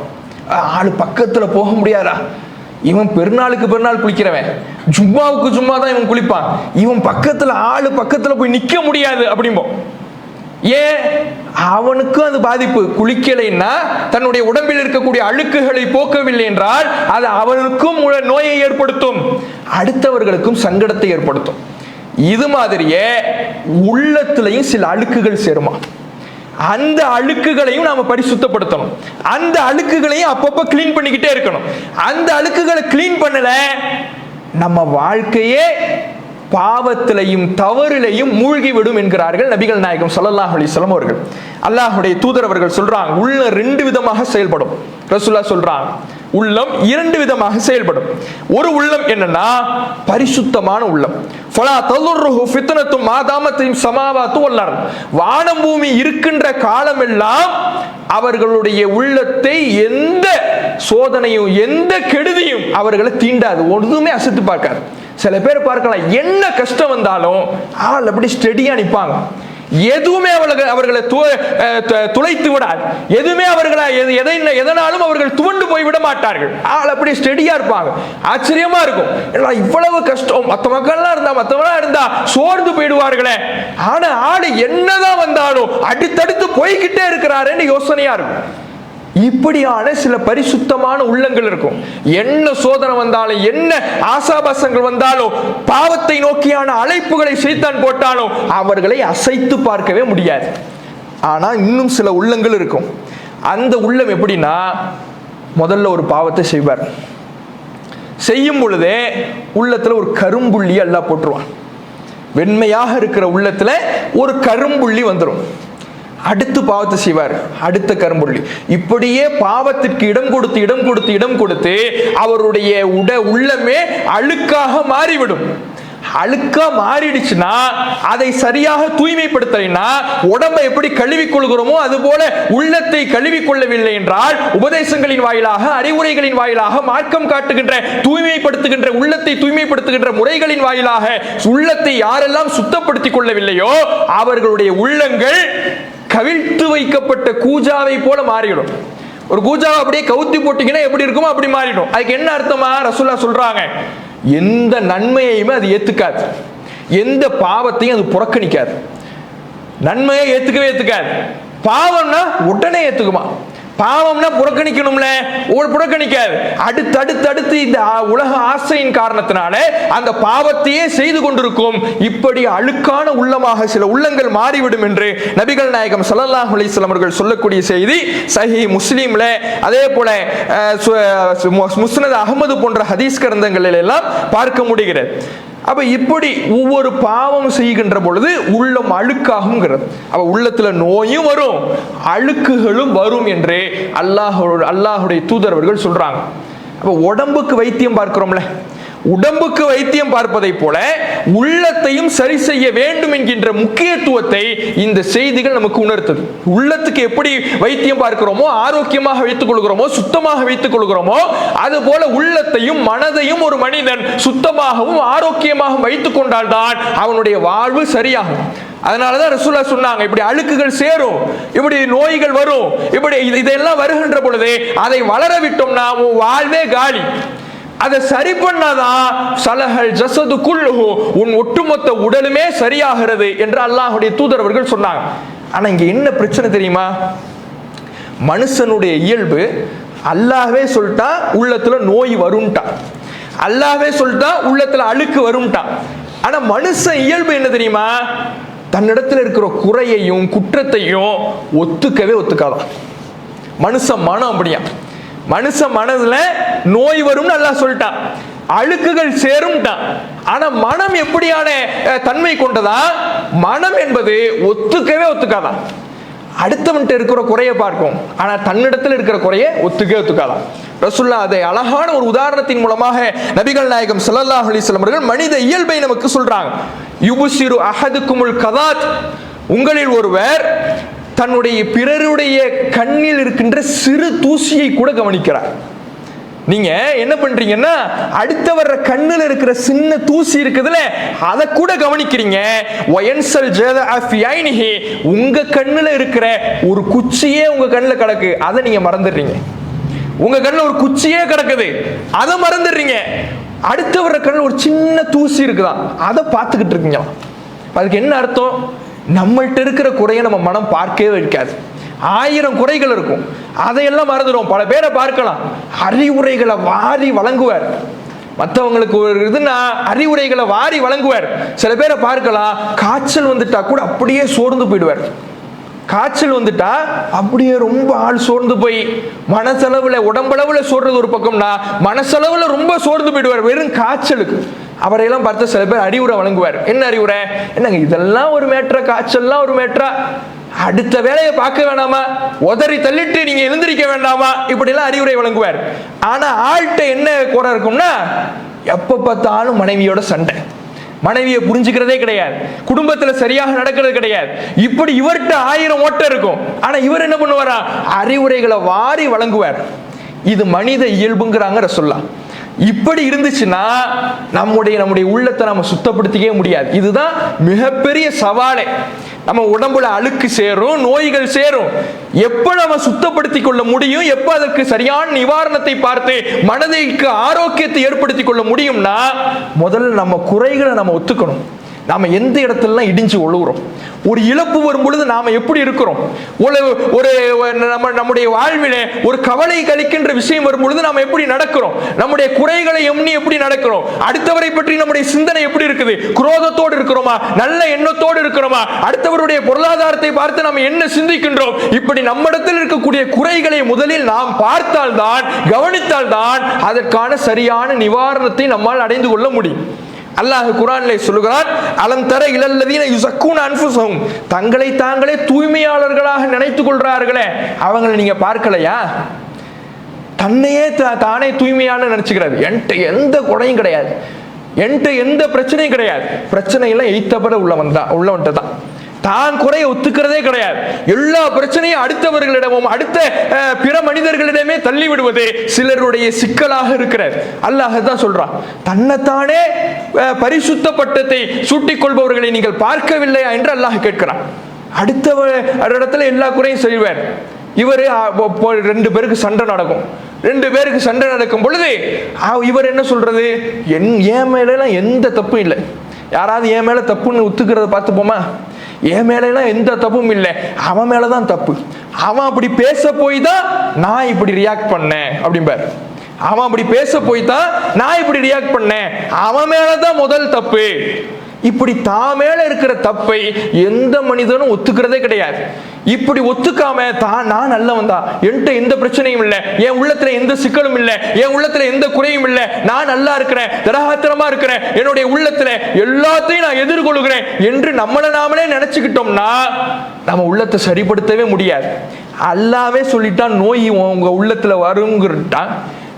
Speaker 1: ஆளு பக்கத்துல போக முடியாதா, இவன் பெருநாளுக்கு பெருநாள் குளிக்கிறவன், ஜும்மாவுக்கு ஜும்மா தான் இவன் குளிப்பான், இவன் பக்கத்துல ஆளு பக்கத்துல போய் நிக்க முடியாது அப்படிம்போம். ஏன்? அவனுக்கும் அது பாதிப்பு. குளிக்கலைன்னா தன்னுடைய உடம்பில் இருக்கக்கூடிய அழுக்குகளை போக்கவில்லை என்றால் அது அவனுக்கும் நோயை ஏற்படுத்தும், அடுத்தவர்களுக்கும் சங்கடத்தை ஏற்படுத்தும். இது மாதிரியே உள்ளத்திலையும் சில அழுக்குகள் சேருமா, அந்த அழுக்குகளையும் நாம பரிசுத்தப்படுத்தணும். அந்த அழுக்குகளையும் அப்பப்ப கிளீன் பண்ணிக்கிட்டே இருக்கணும். அந்த அழுக்குகளை கிளீன் பண்ணல நம்ம வாழ்க்கையே பாவத்திலையும் தவறிலையும் மூழ்கிவிடும் என்கிறார்கள் நபிகள் நாயகம் ஸல்லல்லாஹு அலைஹி வஸல்லம் அவர்கள். அல்லாஹ்வுடைய தூதர் அவர்கள் சொல்றாங்க, உள்ள ரெண்டு விதமாக செயல்படும். ரசூலுல்லாஹ் சொல்றாங்க, உள்ளம் இரண்டு விதமாக செயல்படும். ஒரு உள்ளம் என்னன்னா பரிசுத்தமான உள்ளம். ஃபலா ததுர்ருஹு ஃபித்னத்து மா தாமத்தின் ஸமாவாத்து வல் அர்த், வானம் பூமி இருக்கின்ற காலமெல்லாம் அவர்களுடைய உள்ளத்தை எந்த சோதனையும் எந்த கெடுதியும் அவர்களை தீண்டாது, ஒன்றுமே அசைத்து பார்க்காது. சில பேர் பார்க்கலாம், என்ன கஷ்டம் வந்தாலும் ஆள் அப்படி ஸ்டெடியா நிற்பாங்க, எதுவுமே அவர்களை துளைத்து விடாது, எதுவுமே அவர்களை எதனாலும் அவர்கள் துவண்டு போய் விட மாட்டார்கள். ஆள் அப்படி ஸ்டெடியா இருப்பாங்க. ஆச்சரியமா இருக்கும், இவ்வளவு கஷ்டம் மற்ற மக்கள்லாம் இருந்தா சோர்ந்து போயிடுவார்களே, ஆனா ஆளு என்னதான் வந்தாலும் அடுத்தடுத்து போய்கிட்டே இருக்கிறாருன்னு யோசனையா இருக்கும். இப்படியான சில பரிசுத்தமான உள்ளங்கள் இருக்கும். என்ன சோதனை வந்தாலும், என்ன ஆசாபாசங்கள் வந்தாலும், பாவத்தை நோக்கியான அழைப்புகளை சைத்தான் போட்டாலும் அவர்களை அசைத்து பார்க்கவே முடியாது. ஆனா இன்னும் சில உள்ளங்கள் இருக்கும். அந்த உள்ளம் எப்படின்னா, முதல்ல ஒரு பாவத்தை செய்வார், செய்யும் பொழுதே உள்ளத்துல ஒரு கரும்புள்ளி அல்லாஹ் போட்டுருவான். வெண்மையாக இருக்கிற உள்ளத்துல ஒரு கரும்புள்ளி வந்துடும். அடுத்து பாவத்தை செய்வார், அடுத்த கரும்புள்ளி. இப்படியே பாவத்திற்கு இடம் கொடுத்து அவருடைய உள்ளமே அழுக்காக மாறிவிடும். அழுக்கா மாறிடுச்சுன்னா அதை சரியாக தூய்மைப்படுத்தலைன்னா உடம்பை எப்படி கழுவிக் கொள்கிறோமோ அது போல உள்ளத்தை கழுவிக் கொள்ளவில்லை என்றால் உபதேசங்களின் வாயிலாக, அறிவுரைகளின் வாயிலாக, மார்க்கம் காட்டுகின்ற தூய்மைப்படுத்துகின்ற உள்ளத்தை தூய்மைப்படுத்துகின்ற முறைகளின் வாயிலாக உள்ளத்தை யாரெல்லாம் சுத்தப்படுத்திக் கொள்ளவில்லையோ அவர்களுடைய உள்ளங்கள் கவிழ்த்து வைக்கப்பட்ட கூஜாவை போல மாறிடும். ஒரு கூஜாவை அப்படியே கவுத்தி போட்டீங்கன்னா எப்படி இருக்குமோ அப்படி மாறிடும். அதுக்கு என்ன அர்த்தமா? ரசூலுல்லாஹ் சொல்றாங்க, எந்த நன்மையையுமே அது ஏத்துக்காது, எந்த பாவத்தையும் அது புறக்கணிக்காது. நன்மையை ஏத்துக்காது, பாவம்னா உடனே ஏத்துக்குமா, பாவம்னா புறக்கணிக்கணும்ல, புறக்கணிக்காது. அடுத்து இந்த உலக ஆசையின் காரணத்தினால அந்த பாவத்தையே செய்து கொண்டிருக்கும். இப்படி அழுக்கான உள்ளமாக சில உள்ளங்கள் மாறிவிடும் என்று நபிகள் நாயகம் ஸல்லல்லாஹு அலைஹி வஸல்லம் அவர்கள் சொல்லக்கூடிய செய்தி சஹீஹ் முஸ்லிம்ல, அதே போல முஸ்னத் அஹ்மது போன்ற ஹதீஸ் கிரந்தங்களில் எல்லாம் பார்க்க முடிகிறது. அப்ப இப்படி ஒவ்வொரு பாவம் செய்கின்ற பொழுது உள்ளம் அழுக்காகுங்கிறது. அப்ப உள்ளத்துல நோயும் வரும், அழுக்குகளும் வரும் என்று அல்லாஹுடைய தூதரவர்கள் சொல்றாங்க. அப்ப உடம்புக்கு வைத்தியம் பார்க்கிறோம்ல, உடம்புக்கு வைத்தியம் பார்ப்பதை போல உள்ளத்தையும் சரி செய்ய வேண்டும் என்கின்ற முக்கியத்துவத்தை இந்த செய்திகள் நமக்கு உணர்த்தது. உள்ளத்துக்கு எப்படி வைத்தியம் பார்க்கிறோமோ, ஆரோக்கியமாக வைத்துக் கொள்கிறோமோ, சுத்தமாக வைத்துக் கொள்கிறோமோ, அது போல உள்ளத்தையும் மனதையும் ஒரு மனிதன் சுத்தமாகவும் ஆரோக்கியமாகவும் வைத்துக் கொண்டால்தான் அவனுடைய வாழ்வு சரியாகும். அதனாலதான் ரசூலுல்லாஹ் சொன்னாங்க, இப்படி அழுக்குகள் சேரும், இப்படி நோய்கள் வரும், இப்படி இதெல்லாம் வருகின்ற பொழுது அதை வளர விட்டோம்னா வாழ்வே காலி. அதை சரி பண்ணாதான் சலஹல் ஜஸது குல்லுஹு, உன் ஒட்டுமொத்த உடலுமே சரியாகிறது என்று அல்லாஹ்வுடைய தூதர் அவர்கள் சொன்னாங்க. ஆனா இங்க என்ன பிரச்சனை தெரியுமா? மனுஷனுடைய இயல்பு, அல்லாஹ்வே சொல்லிட்டா உள்ளத்துல நோய் வரும்ட்டான், அல்லாஹ்வே சொல்லிட்டா உள்ளத்துல அழுக்கு வரும்ட்டான். ஆனா மனுஷன் இயல்பு என்ன தெரியுமா? தன்னிடத்துல இருக்கிற குறையையும் குற்றத்தையும் ஒத்துக்கவே ஒத்துக்காதான். மனுஷன் மனம் அப்படியா, மனுஷ மனதுல நோய் வரும்னு அல்லாஹ் சொல்லிட்டான், அழுக்குகள் சேரும்ட்டான். ஆனா மனம் எப்படியான தன்மை கொண்டதா? மனம் என்பது ஒத்துக்கவே ஒத்துக்காதான். அடுத்தவன்கிட்ட இருக்கிற குறையை பார்க்கும், ஆனா தன்னிடத்தில் இருக்கிற குறையை ஒத்துக்கவே ஒத்துக்காதான். ரசூலுல்லாஹ் அதை அழகான ஒரு உதாரணத்தின் மூலமாக நபிகள் நாயகம் ஸல்லல்லாஹு அலைஹி வஸல்லம் அவர்கள் மனித இயல்பை நமக்கு சொல்றாங்க. யுபசிரு அஹதுக்குமுல் கதாத், உங்களில் ஒருவர் தன்னுடைய பிறருடைய கண்ணில் இருக்கின்ற சிறு தூசியை கூட கவனிக்கிறார். நீங்க என்ன பண்றீங்கன்னா, அடுத்தவர கண்ணுல இருக்கிற சின்ன தூசி இருக்குதுல அதை கூட கவனிக்கிறீங்க. உங்க கண்ணுல இருக்கிற ஒரு குச்சியே உங்க கண்ணுல கிடக்கு, அதை நீங்க மறந்துடுறீங்க. உங்க கண்ணுல ஒரு குச்சியே கிடக்குது, அதை மறந்துடுறீங்க. அடுத்தவர கண்ணுல ஒரு சின்ன தூசி இருக்குதான், அதை பார்த்துக்கிட்டு இருக்கீங்க. அதுக்கு என்ன அர்த்தம்? நம்மள்கிட்ட இருக்கிற குறையை நம்ம மனம் பார்க்கவே வைக்காது. 1000 குறைகள் இருக்கும், அதையெல்லாம் மறந்துடும். பல பேரை பார்க்கலாம், அறிவுரைகளை வாரி வழங்குவார். மற்றவங்களுக்கு ஒரு இதுன்னா அறிவுரைகளை வாரி வழங்குவார். சில பேரை பார்க்கலாம், காய்ச்சல் வந்துட்டா கூட அப்படியே சோர்ந்து போயிடுவார். காய்ச்சல் வந்துட்டா அப்படியே ரொம்ப ஆள் சோர்ந்து போய் மனசளவுல உடம்பளவுல சோர்றது ஒரு பக்கம்னா, மனசளவுல ரொம்ப சோர்ந்து போயிடுவார் வெறும் காய்ச்சலுக்கு. அவரையெல்லாம் பார்த்து சில பேர் அறிவுரை வழங்குவார். என்ன அறிவுரை? என்னங்க இதெல்லாம் ஒரு மேட்ரா, காய்ச்சல்லாம் ஒரு மேட்ரா, அடுத்த வேலையை பார்க்க வேண்டாமா, உதறி தள்ளிட்டு நீங்க எழுந்திருக்க வேண்டாமா, இப்படி எல்லாம் அறிவுரை வழங்குவார். ஆனா ஆள்கிட்ட என்ன குறை இருக்கும்னா, எப்ப பார்த்தாலும் மனைவியோட சண்டை, மனைவியை புரிஞ்சுக்கிறதே கிடையாது, குடும்பத்துல சரியாக நடக்கிறது கிடையாது. இப்படி இவர்கிட்ட 1000 ஓட்டம் இருக்கும். ஆனா இவர் என்ன பண்ணுவாரா? அறிவுரைகளை வாரி வழங்குவார். இது மனித இயல்புங்கிறாங்க ரசூலுல்லாஹ். இப்படி இருந்துச்சுன்னா நம்முடைய உள்ளத்தை நம்ம சுத்தப்படுத்திக்கவே முடியாது. இதுதான் மிகப்பெரிய சவாலே. நம்ம உடம்புல அழுக்கு சேரும், நோய்கள் சேரும். எப்ப நம்ம சுத்தப்படுத்தி கொள்ள முடியும், எப்ப அதற்கு சரியான நிவாரணத்தை பார்த்து மனதிற்கு ஆரோக்கியத்தை ஏற்படுத்திக் கொள்ள முடியும்னா, முதல்ல நம்ம குறைகளை நம்ம ஒத்துக்கணும். நாம எந்த இடத்துல இடிஞ்சு ஒழுகுறோம், ஒரு இழப்பு வரும் பொழுது நாம எப்படி இருக்கிறோம், நம்முடைய வாழ்வில ஒரு கவலை கழிக்கின்ற விஷயம் வரும் பொழுது நாம எப்படி நடக்கிறோம், நம்முடைய குறைகளை எண்ணி எப்படி நடக்கிறோம், அடுத்தவரை பற்றி நம்முடைய சிந்தனை எப்படி இருக்குது, குரோதத்தோடு இருக்கிறோமா, நல்ல எண்ணத்தோடு இருக்கிறோமா, அடுத்தவருடைய பொருளாதாரத்தை பார்த்து நாம் என்ன சிந்திக்கின்றோம், இப்படி நம்மிடத்தில் இருக்கக்கூடிய குறைகளை முதலில் நாம் பார்த்தால்தான், கவனித்தால்தான் அதற்கான சரியான நிவாரணத்தை நம்மால் அடைந்து கொள்ள முடியும். அல்லாஹ் குர்ஆனிலே சொல்கிறான், அலம் தர இலல்லதீன யுஸக்கூன அன்ஃபுஸஹும், தங்களை தாங்களே தூய்மையாளர்களாக நினைத்துக் கொள்றார்களே, அவங்களை நீங்க பார்க்கலையா? தன்னையே தானே தூய்மையான நினைச்சுக்கிறது. என்கிட்ட எந்த குறையும் கிடையாது, என்கிட்ட எந்த பிரச்சனையும் கிடையாது. பிரச்சனை எல்லாம் எய்த்தப்பட உள்ளவன்ட்டு தான். தான் குறைய ஒத்துக்கிறதே கிடையாது. எல்லா பிரச்சனையும் அடுத்தவர்களிடமும் அடுத்த பிற மனிதர்களிடமே தள்ளி விடுவது சிலருடைய சிக்கலாக இருக்கிறது. அல்லாஹ் தான் சொல்றான், தன்னைத்தானே பரிசுத்தப்பட்டத்தை சூட்டிக் கொள்பவர்களை நீங்கள் பார்க்கவில்லையா என்று அல்லாஹ் கேட்கிறான். அடுத்த இடத்துல எல்லா குறையும் செய்வார். இவர் 2 பேருக்கு சண்டை நடக்கும். 2 பேருக்கு சண்டை நடக்கும் பொழுது இவர் என்ன சொல்றது, என் மேல எந்த தப்பும் இல்லை. யாராவது என் மேல தப்புன்னு ஒத்துக்கிறத பார்த்துப்போமா? என் மேலாம் எந்த தப்பும் இல்லை, அவன் மேலதான் தப்பு. அவன் அப்படி பேச போய் தான் நான் இப்படி ரியாக்ட் பண்ணேன் அப்படிம்பார். அவன் அப்படி பேச போய் தான் நான் இப்படி ரியாக்ட் பண்ணேன், அவன் மேலதான் முதல் தப்பு. இப்படி தான் மேல இருக்கிற தப்பை எந்த மனிதனும் ஒத்துக்கிறதே கிடையாது. இப்படி ஒத்துக்காம நான் நல்லவன் தான், என்கிட்ட எந்த பிரச்சனையும் இல்லை, என் உள்ளத்துல எந்த சிக்கலும் இல்லை, என் உள்ளத்துல எந்த குறையும் இல்லை, நான் நல்லா இருக்கிறேன், தரகாத்திரமா இருக்கிறேன், என்னுடைய உள்ளத்துல எல்லாத்தையும் நான் எதிர்கொள்கிறேன் என்று நம்மளை நாமளே நினைச்சுக்கிட்டோம்னா நம்ம உள்ளத்தை சரிப்படுத்தவே முடியாது. அல்லாவே சொல்லிட்டான், நோய் உங்க உள்ளத்துல வருங்கிறான்.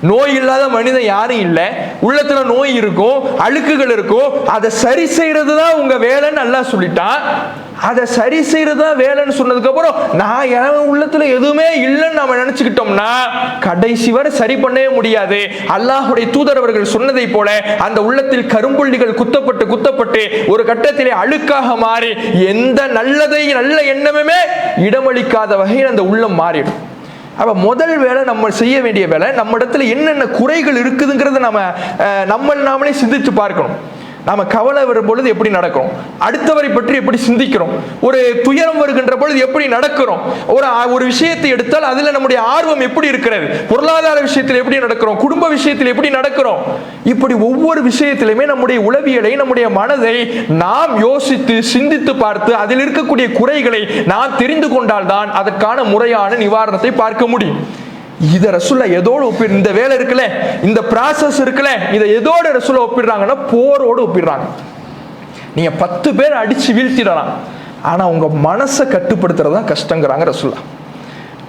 Speaker 1: நோய் இல்லாத மனிதன் யாரும் இல்லை. உள்ளத்துல நோய் இருக்கும், அழுக்குகள் இருக்கும், அதை சரி செய்யறது தான் உங்க வேலைன்னு அல்லாஹ் சொல்லிட்டான். அதை சரி செய்யறது தான் வேலைன்னு சொன்னதுக்கு அப்புறம் நான் என் உள்ளத்துல எதுவுமே இல்லைன்னு நாம நினைச்சுக்கிட்டோம்னா கடைசி வரை சரி பண்ணவே முடியாது. அல்லாஹுடைய தூதர் அவர்கள் சொன்னதை போல அந்த உள்ளத்தில் கரும்புள்ளிகள் குத்தப்பட்டு ஒரு கட்டத்திலே அழுக்காக மாறி எந்த நல்ல எண்ணமுமே இடமளிக்காத வகையில் அந்த உள்ளம் மாறிடும். அப்ப முதல் வேலை நம்ம செய்ய வேண்டிய வேலை, நம்ம இடத்துல என்னென்ன குறைகள் இருக்குதுங்கிறத நாமளே சிந்திச்சு பார்க்கணும். நாம கவலை வரும் பொழுது எப்படி நடக்கிறோம், அடுத்தவரை பற்றி எப்படி சிந்திக்கிறோம், ஒரு துயரம் வருகின்ற பொழுது எப்படி நடக்கிறோம், ஒரு விஷயத்தை எடுத்தால் அதுல நம்முடைய ஆர்வம் எப்படி இருக்கிறது, பொருளாதார விஷயத்தில் எப்படி நடக்கிறோம், குடும்ப விஷயத்தில் எப்படி நடக்கிறோம், இப்படி ஒவ்வொரு விஷயத்திலுமே நம்முடைய உளவியலை, நம்முடைய மனதை நாம் யோசித்து சிந்தித்து பார்த்து அதில் இருக்கக்கூடிய குறைகளை நாம் தெரிந்து கொண்டால்தான் அதற்கான முறையான நிவாரணத்தை பார்க்க முடியும். இத ரசூலுல்லாஹ் எதோடு ஒப்பிடு, இந்த வேலை இருக்குல்ல, இந்த ப்ராசஸ் இருக்குல்ல, இதை எதோட ரசூலுல்லாஹ் ஒப்பிடுறாங்கன்னா போரோடு ஒப்பிடுறாங்க. நீங்க 10 பேர் அடிச்சு வீழ்த்திடலாம், ஆனா உங்க மனசை கட்டுப்படுத்துறது தான் கஷ்டங்கிறாங்க ரசூலுல்லாஹ்.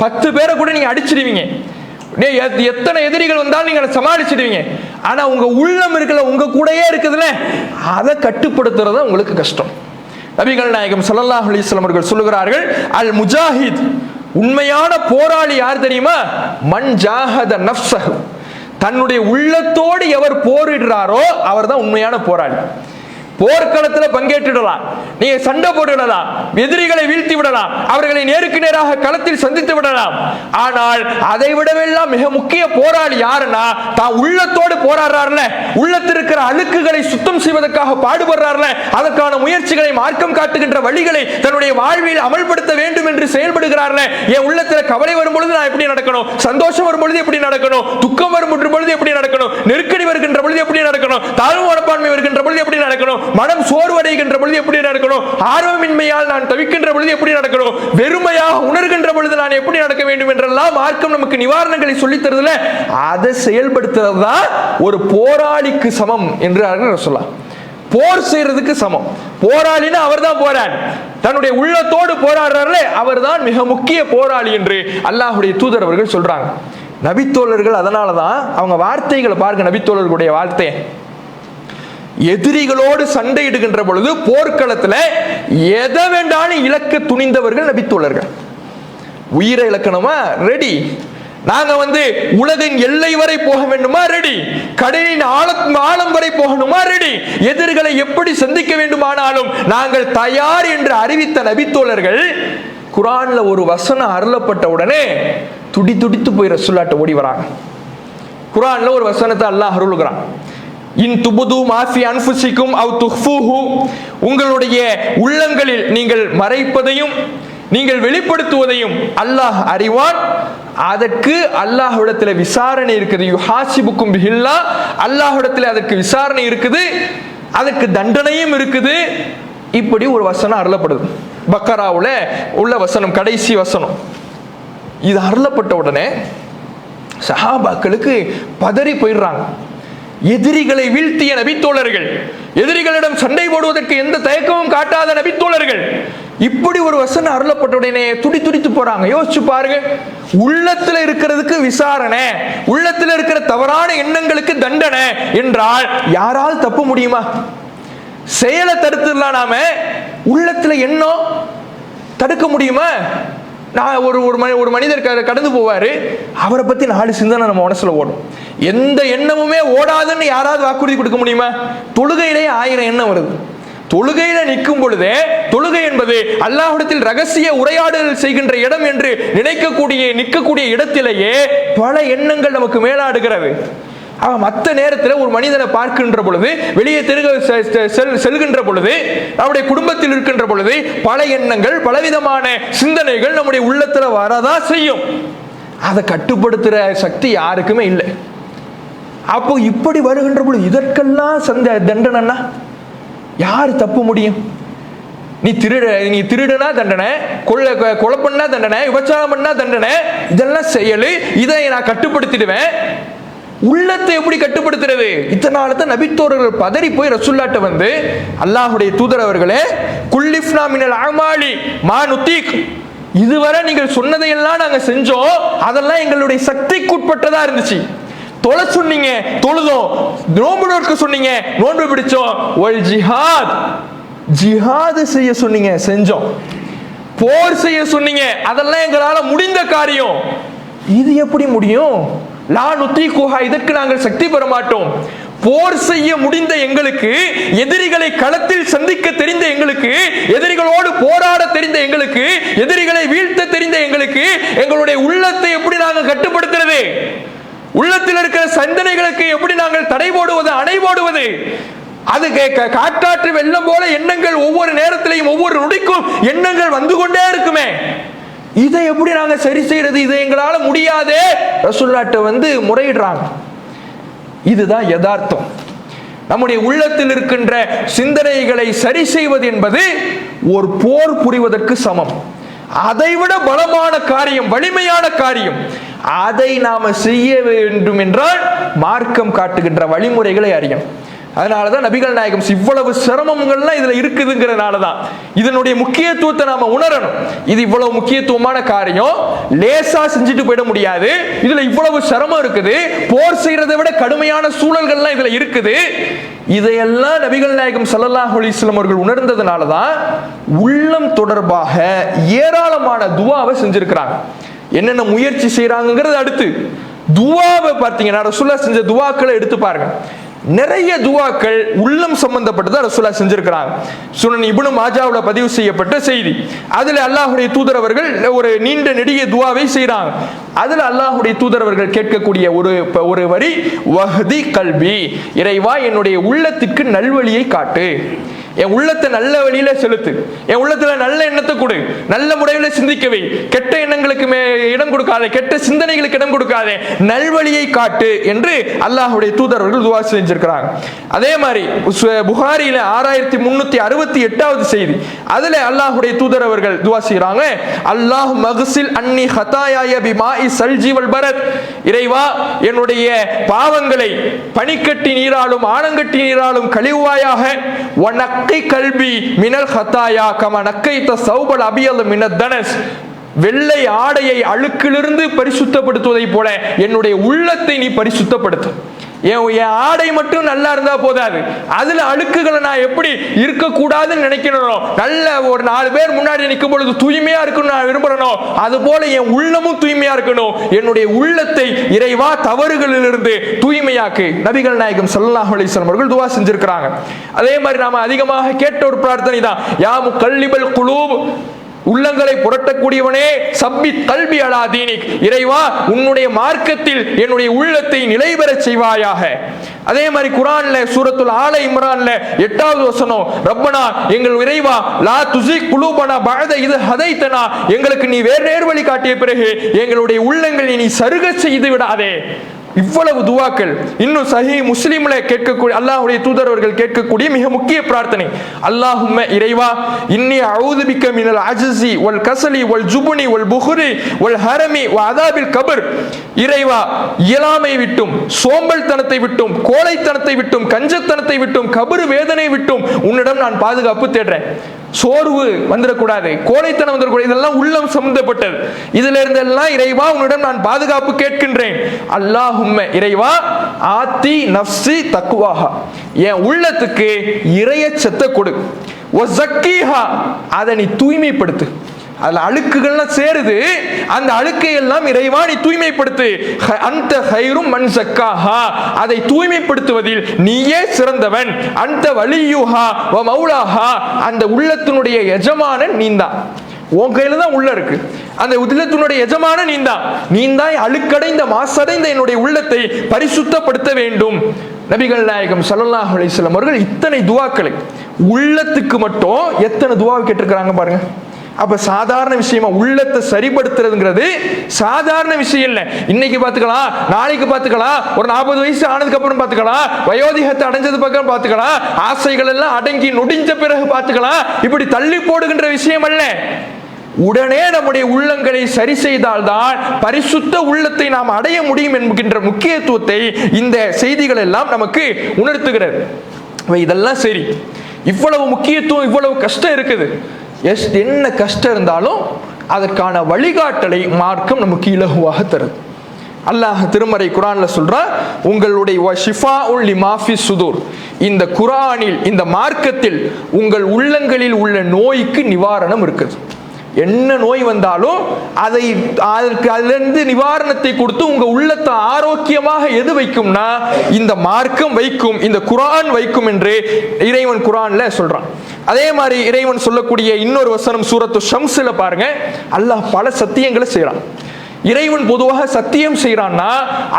Speaker 1: 10 பேரை கூட நீங்க அடிச்சிடுவீங்க, எத்தனை எதிரிகள் வந்தாலும் நீங்க சமாளிச்சிடுவீங்க, ஆனா உங்க உள்ளம் இருக்குல்ல, உங்க கூடயே இருக்குதுல்ல, அதை கட்டுப்படுத்துறது உங்களுக்கு கஷ்டம். நபிகள் நாயகம் ஸல்லல்லாஹு அலைஹி வஸல்லம் அவர்கள் சொல்லுகிறார்கள், அல் முஜாஹித், உண்மையான போராளி யார் தெரியுமா? மன் ஜாஹத நஃப்ஸஹு, தன்னுடைய உள்ளத்தோடு எவர் போரிடுறாரோ அவர் தான் உண்மையான போராளி. போர்க்களத்தில் பங்கேற்றிடலாம், நீங்க சண்டை போட்டுவிடலாம், எதிரிகளை வீழ்த்தி விடலாம், அவர்களை நேருக்கு நேராக களத்தில் சந்தித்து விடலாம், ஆனால் அதை விடவெல்லாம் மிக முக்கிய போராளி யாருன்னா தான் உள்ளத்தோடு போராடுறாருல, உள்ளத்தில் இருக்கிற அழுக்குகளை சுத்தம் செய்வதற்காக பாடுபடுறாருல, அதற்கான முயற்சிகளை, மார்க்கம் காட்டுகின்ற வழிகளை தன்னுடைய வாழ்வில் அமல்படுத்த வேண்டும் என்று செயல்படுகிறார்ல. என் உள்ளத்தில் கவலை வரும் பொழுது நான் எப்படி நடக்கணும், சந்தோஷம் வரும் பொழுது எப்படி நடக்கணும், துக்கம் வரும் பொழுது எப்படி நடக்கணும், நெருக்கடி வருகின்ற பொழுது எப்படி நடக்கணும், தாழ்வு மனப்பான்மை வருகின்ற பொழுது எப்படி நடக்கணும், மனம் சோர்வடைகின்ற பொழுது எப்படி நடக்கணும், ஆர்வமின்மையால் நான் தவிக்கின்ற பொழுது எப்படி நடக்கணும், வெறுமையாக உணர்கின்ற பொழுது நான் எப்படி நடக்க வேண்டும் என்றெல்லாம் மார்க்கம் நமக்கு நிவாரணங்களை சொல்லித் தருதுல, அதை செயல்படுத்துறது தான் ஒரு போராளிக்கு சமம் என்று சொல்லலாம். போர் செய்யறதுக்கு சமம். போராளினா அவர் தான் போராளி, தன்னுடைய உள்ளத்தோடு போராடுறாரு, அவர் தான் மிக முக்கிய போராளி என்று அல்லாஹ்வுடைய தூதர் அவர்கள் சொல்றாங்க. நபித்தோழர்கள் அதனாலதான் அவங்க வார்த்தைகளை பாருங்க, நபித்தோழர்களுடைய வார்த்தை, எதிரிகளோடு சண்டையிடுகின்ற பொழுது போர்க்களத்தில் எதை வேண்டாலும் இழக்க துணிந்தவர்கள் நபித்தோழர்கள். உயிரை இழக்கணுமா, ரெடி. நாங்க உலகின் எல்லை வரை போக வேண்டுமா, ரெடி. கடலின் ஆழம் வரை போகணுமா, ரெடி. எதிரிகளை எப்படி சந்திக்க வேண்டுமானாலும் நாங்கள் தயார் என்று அறிவித்த நபித்தோழர்கள் குர்ஆன்ல ஒரு வசனம் அருளப்பட்ட உடனே துடி துடித்து போய் ரசூலுல்லாஹ்ட்ட ஓடி வராங்க. குர்ஆன்ல ஒரு வசனத்தை அல்லாஹ் அருளுகிறான், இன் துபுது மாஃபி அன்ஃபுசிக்கும் அவ் துஃபூஹு, உங்களுடைய உள்ளங்களில் நீங்கள் மறைப்பதையும் நீங்கள் வெளிப்படுத்துவதையும் அல்லாஹ் அறிவான், அதற்கு அல்லாஹ்விடத்தில் விசாரணை இருக்குது. யுஹாசிபுக்கும் பிஹில்லா, அல்லாஹ்விடத்தில் அதற்கு விசாரணை இருக்குது, அதற்கு தண்டனையும் இருக்குது. இப்படி ஒரு வசனம் அருளப்படுது. பக்கராவுல உள்ள வசனம், கடைசி வசனம். இது அருளப்பட்ட உடனே சஹாபாக்களுக்கு பதறி போயிடுறாங்க. எதிரிகளை வீழ்த்திய நபித்தோழர்கள், எதிரிகளிடம் சண்டை போடுவதற்கு எந்த தயக்கமும் காட்டாத நபித்தோழர்கள், இப்படி ஒரு வசனம் அருளப்பட்ட உடனே துடி துடித்து போறாங்க. யோசிச்சு பாருங்க, உள்ளத்துல இருக்கிறதுக்கு விசாரணை, உள்ளத்துல இருக்கிற தவறான எண்ணங்களுக்கு தண்டனை என்றால் யாரால் தப்ப முடியுமா? செயலை தடுத்துடலாம், நாம உள்ளத்துல எண்ணம் தடுக்க முடியுமா? நான் ஒரு மனிதர் கடந்து போவாரு, அவரை பத்தி 4 சிந்தனை நம்ம மனசுல ஓடும். எந்த எண்ணமுமே ஓடாதுன்னு யாராவது வாக்குறுதி கொடுக்க முடியுமா? தொழுகையிலேயே 1000 எண்ணம் வருது. தொழுகையில நிற்கும் பொழுதே, தொழுகை என்பது அல்லாஹ்விடத்தில் ரகசிய உரையாடல் செய்கின்ற இடம் என்று நிற்கக்கூடிய இடத்திலேயே பல எண்ணங்கள் நமக்கு மேலாடுகிறது. மற்ற நேரத்தில் ஒரு மனிதனை பார்க்கின்ற பொழுது, வெளியே செல்கின்ற பொழுது, நம்முடைய குடும்பத்தில் இருக்கின்ற பொழுது பல எண்ணங்கள், பலவிதமான சிந்தனைகள் நம்முடைய உள்ளத்துல வரதான் செய்யும். அதை கட்டுப்படுத்துற சக்தி யாருக்குமே இல்லை. அப்போ இப்படி வருகின்ற பொழுது இதற்கெல்லாம் தண்டனைன்னா யாரு தப்பு முடியும்? நீ திருடுனா தண்டனை, கொலை பண்ணா தண்டனை, விபச்சாரம் பண்ணா தண்டனை, இதெல்லாம் செயலு, இதை நான் கட்டுப்படுத்திடுவேன். உள்ளத்தை எப்படி கட்டுப்படுத்துறது? இத்தனால தான் நபித்தோழர்கள் பதறி போய் ரசூலுல்லாஹ்ட்ட அல்லாஹ்வுடைய தூதர் அவர்களே, குல்லிஃப்னா மினல் அமாலி மா நுதீக், இதுவரை நீங்கள் சொன்னதையெல்லாம் நாங்க செஞ்சோம், அதெல்லாம் எங்களுடைய சக்திக்குட்பட்டதா இருந்துச்சு. தொலை சொன்னீங்க, தொழுதோம். நோன்பு நோக்க சொன்னீங்க, நோன்பு பிடிச்சோம். ஒல் ஜிஹாத், ஜிஹாது செய்ய சொன்னீங்க, செஞ்சோம். போர் செய்ய சொன்னீங்க, அதெல்லாம் எங்களால முடிந்த காரியம். இது எப்படி முடியும்? லா நுதீகுஹா, இதற்கு நாங்கள் சக்தி பெற மாட்டோம். போர் செய்ய முடிந்த எங்களுக்கு, எதிரிகளை களத்தில் சந்திக்க தெரிந்த எங்களுக்கு, எதிரிகளோடு போராட தெரிந்த எங்களுக்கு, எதிரிகளை வீழ்த்த தெரிந்த எங்களுக்கு, எங்களுடைய உள்ளத்தை எப்படி நாங்கள் கட்டுப்படுத்துறது? உள்ளத்தில் இருக்கிற சிந்தனைகளுக்கு எப்படி நாங்கள் தடை போடுவது, அணை போடுவது? அது காற்றாற்று வெள்ளம் போல எண்ணங்கள் ஒவ்வொரு நேரத்திலையும் ஒவ்வொரு நொடிக்கும் எண்ணங்கள் வந்து கொண்டே இருக்குமே. இதை எப்படி நாங்க சரி செய்யறது? இதை எங்களால முடியாதே ரசூலுல்லாஹ்ட்ட வந்து முறையிடுறாங்க. இதுதான் யதார்த்தம். நம்முடைய உள்ளத்தில் இருக்கின்ற சிந்தனைகளை சரி செய்வது என்பது ஒரு போர் புரிவதற்கு சமம். அதைவிட பலமான காரியம், வலிமையான காரியம். அதை நாம செய்ய வேண்டும் என்றால் மார்க்கம் காட்டுகின்ற வழிமுறைகளை அறியணும். அதனாலதான் நபிகள் நாயகம் இவ்வளவு சிரமங்கள்லாம் இதுல இருக்குதுங்கிறதுனாலதான் இதனுடைய முக்கியத்துவத்தை நாம உணரணும். இது இவ்வளவு முக்கியத்துவமான காரியம், லேசா செஞ்சுட்டு போயிட முடியாது. இதுல இவ்வளவு சிரமம் இருக்குது, போர் செய்யறதை விட கடுமையான சூழல்கள்லாம் இதுல இருக்குது. இதையெல்லாம் நபிகள் நாயகம் ஸல்லல்லாஹு அலைஹி வஸல்லம் அவர்கள் உணர்ந்ததுனாலதான் உள்ளம் தொடர்பாக ஏராளமான துஆவை செஞ்சிருக்கிறாங்க. என்னென்ன முயற்சி செய்யறாங்கிறது அடுத்து. துஆவை பார்த்தீங்கன்னா ரசூலுல்லாஹ் செஞ்ச துஆக்களை எடுத்து பாருங்க. நிறைய துஆக்கள் உள்ளம் சம்பந்தப்பட்டதா ரசூலுல்லாஹ் செஞ்சிருக்கிறாங்க. சுனன் இப்னு மாஜாவுல பதிவு செய்யப்பட்ட செய்தி. அதுல அல்லாஹ்வுடைய தூதர் அவர்கள் ஒரு நீண்ட நெடிய துஆவை செய்றாங்க. அதுல அல்லாஹ்வுடைய தூதர் அவர்கள் கேட்கக்கூடிய ஒரு வரி, வஹ்தி கல்பி, இறைவா என்னுடைய உள்ளத்திற்கு நல்வழியை காட்டு, என் உள்ளத்தை நல்ல வழியில செலுத்து, என் உள்ளத்துல நல்ல எண்ணத்தை கொடு, நல்ல முறையில் சிந்திக்கவே, கெட்ட எண்ணங்களுக்கு இடம் கொடுக்காதே, கெட்ட சிந்தனைகளுக்கு இடம் கொடுக்காதே, நல்வழியை காட்டு என்று அல்லாஹ்வுடைய தூதர்கள் துஆ செஞ்சிருக்கிறாங்க. அதே மாதிரி புகாரியில 6368வது செய்தி, அதுல அல்லாஹ்வுடைய தூதர் அவர்கள் துஆ செய்றாங்க, அல்லாஹ் மக்ஸில் அன்னி ஹதாயாய பிமாஇ சல்ஜி வல் பரத், இறைவா என்னுடைய பாவங்களை பனிக்கட்டி நீராலும் ஆனங்கட்டி நீராலும் கழுவுவாயாக, வனக் கல்வி மினல் ஹதாயா கமா நக்கைத சௌபல் அபியல் மினத் தனஸ், வெள்ளை ஆடையை அழுக்கிலிருந்து பரிசுத்தப்படுத்துவதை போல என்னுடைய உள்ளத்தை நீ பரிசுத்தப்படுத்து. என் ஆடை மட்டும் நல்லா இருந்தா போதாது, அதுல அழுக்குகளை நான் எப்படி இருக்கக்கூடாதுன்னு நினைக்கணும். நல்ல ஒரு 4 பேர் முன்னாடி நிற்கும் பொழுது தூய்மையா இருக்கணும் நான் விரும்புறேன். அது போல என் உள்ளமும் தூய்மையா இருக்கணும். என்னுடைய உள்ளத்தை இறைவா தவறுகளிலிருந்து தூய்மையாக்கு. நபிகள் நாயகம் ஸல்லல்லாஹு அலைஹி வஸல்லம் அவர்கள் துஆ செஞ்சிருக்கிறாங்க. அதே மாதிரி நாம அதிகமாக கேட்ட ஒரு பிரார்த்தனை தான், யா முகல்லிபல் குலூப், உள்ளங்களை புரட்டக்கூடியவனே, சப்பித் கல்பி அலா தீனிக், இறைவா உன்னுடைய மார்க்கத்தில் என்னுடைய உள்ளத்தை நிலைபெற செய்வாயாக. அதே மாதிரி குர்ஆன்ல சூரத்துல் ஆல இம்ரான்ல 8வது வசனம், ரப்பனா எங்கள் இறைவா லா துஸிக் குலூபனா பஅத இத் ஹதைதனா, எங்களுக்கு நீ நேர்வழி காட்டிய பிறகு எங்களுடைய உள்ளங்களை நீ சருக செய்து விடாதே. இவ்வளவு துஆக்கள். இன்னும் சஹீஹ் முஸ்லிம்ல கேட்கக்கூடிய அல்லாஹ்வுடைய தூதர் அவர்கள் கேட்கக்கூடிய மிக முக்கிய பிரார்த்தனை, அல்லாஹும்ம இறைவா இன்னி அஊது பிக்க மினல் அஜ்ஸி வல் கஸலி வல் ஜுப்னி வல் புஹ்ரி வல் ஹரமி வ அதாபில் கபர், இறைவா இயலாமை விட்டும் சோம்பல்தனத்தை விட்டும் கோழைத்தனத்தை விட்டும் கஞ்சத்தனத்தை விட்டும் கபர் வேதனை விட்டும் உன்னிடம் நான் பாதுகாப்பு தேடுறேன். சோர்வு வந்துடக்கூடாது, கோழைத்தனம் வந்துடக்கூடாது, இதெல்லாம் உள்ளம் சம்பந்தப்பட்டது. இதுல இருந்தெல்லாம் இறைவா உன்னிடம் நான் பாதுகாப்பு கேட்கின்றேன். அல்லாஹும்ம இறைவா ஆத்தி நஃப்ஸி தக்வாஹா, என் உள்ளத்துக்கு இறையச்சத்தை கொடு, வஸக்கீஹா அதை நீ தூய்மைப்படுத்து. அதுல அழுக்குகள்லாம் சேருது, அந்த அழுக்கை எல்லாம் இறைவா நீ தூய்மைப்படுத்து. அந்த ஹைரும் மன் ஸக்காஹா, அதை தூய்மைப்படுத்துவதில் நீயே சிறந்தவன். அந்த வலியுஹா வ மௌலாஹா, அந்த உள்ளத்தினுடைய எஜமானன் நீந்தான். உன் கையில தான் உள்ள இருக்கு, அந்த உள்ளத்தினுடைய எஜமான நீந்தான் அழுக்கடைந்த மாசடைந்த என்னுடைய உள்ளத்தை பரிசுத்தப்படுத்த வேண்டும். நபிகள் நாயகம் ஸல்லல்லாஹு அலைஹி வஸல்லம் அவர்கள் இத்தனை துஆக்களை உள்ளத்துக்கு மட்டும் எத்தனை துஆ கேட்டிருக்கிறாங்க பாருங்க. அப்ப சாதாரண விஷயமா உள்ளத்தை சரிப்படுத்துறதுங்கிறது சாதாரண விஷயம் இல்லை. இன்னைக்கு பார்த்துக்கலாம், நாளைக்கு பார்த்துக்கலாம், ஒரு 40 வயசு ஆனதுக்கு அப்புறம் பார்த்துக்கலாம், வயோதிகத்தை அடைஞ்சது பக்கம் பார்த்துக்கலாம், ஆசைகள் எல்லாம் அடங்கி நொடிஞ்ச பிறகு பார்த்துக்கலாம். இப்படி தள்ளி போடுகின்ற விஷயம் அல்ல. உடனே நம்முடைய உள்ளங்களை சரி செய்தால்தான் பரிசுத்த உள்ளத்தை நாம் அடைய முடியும் என்கின்ற முக்கியத்துவத்தை இந்த செய்திகள் எல்லாம் நமக்கு உணர்த்துகிறது. இதெல்லாம் சரி, இவ்வளவு முக்கியத்துவம், இவ்வளவு கஷ்டம் இருக்குது. என்ன கஷ்டம் இருந்தாலும் அதற்கான வழிகாட்டலை மார்க்கம் நமக்கு இலகுவாக தருது. அல்லாஹ் திருமறை குர்ஆன்ல சொல்றான், உங்களுடைய ஷிஃபாஉல் லிமா ஃபி சுதூர், இந்த குர்ஆனில் இந்த மார்க்கத்தில் உங்கள் உள்ளங்களில் உள்ள நோய்க்கு நிவாரணம் இருக்குது. என்ன நோய் வந்தாலும் அதிலிருந்து நிவாரணத்தை கொடுத்து உங்க உள்ளத்தை ஆரோக்கியமாக எது வைக்கும்னா இந்த மார்க்கம் வைக்கும், இந்த குர்ஆன் வைக்கும் என்று இறைவன் குர்ஆன்ல சொல்றான். அதே மாதிரி இறைவன் சொல்லக்கூடிய இன்னொரு வசனம் சூரத்து ஷம்ஸ்ல பாருங்க, அல்லாஹ் பல சத்தியங்களை செய்யறான். இறைவன் பொதுவாக சத்தியம் செய்யறான்னா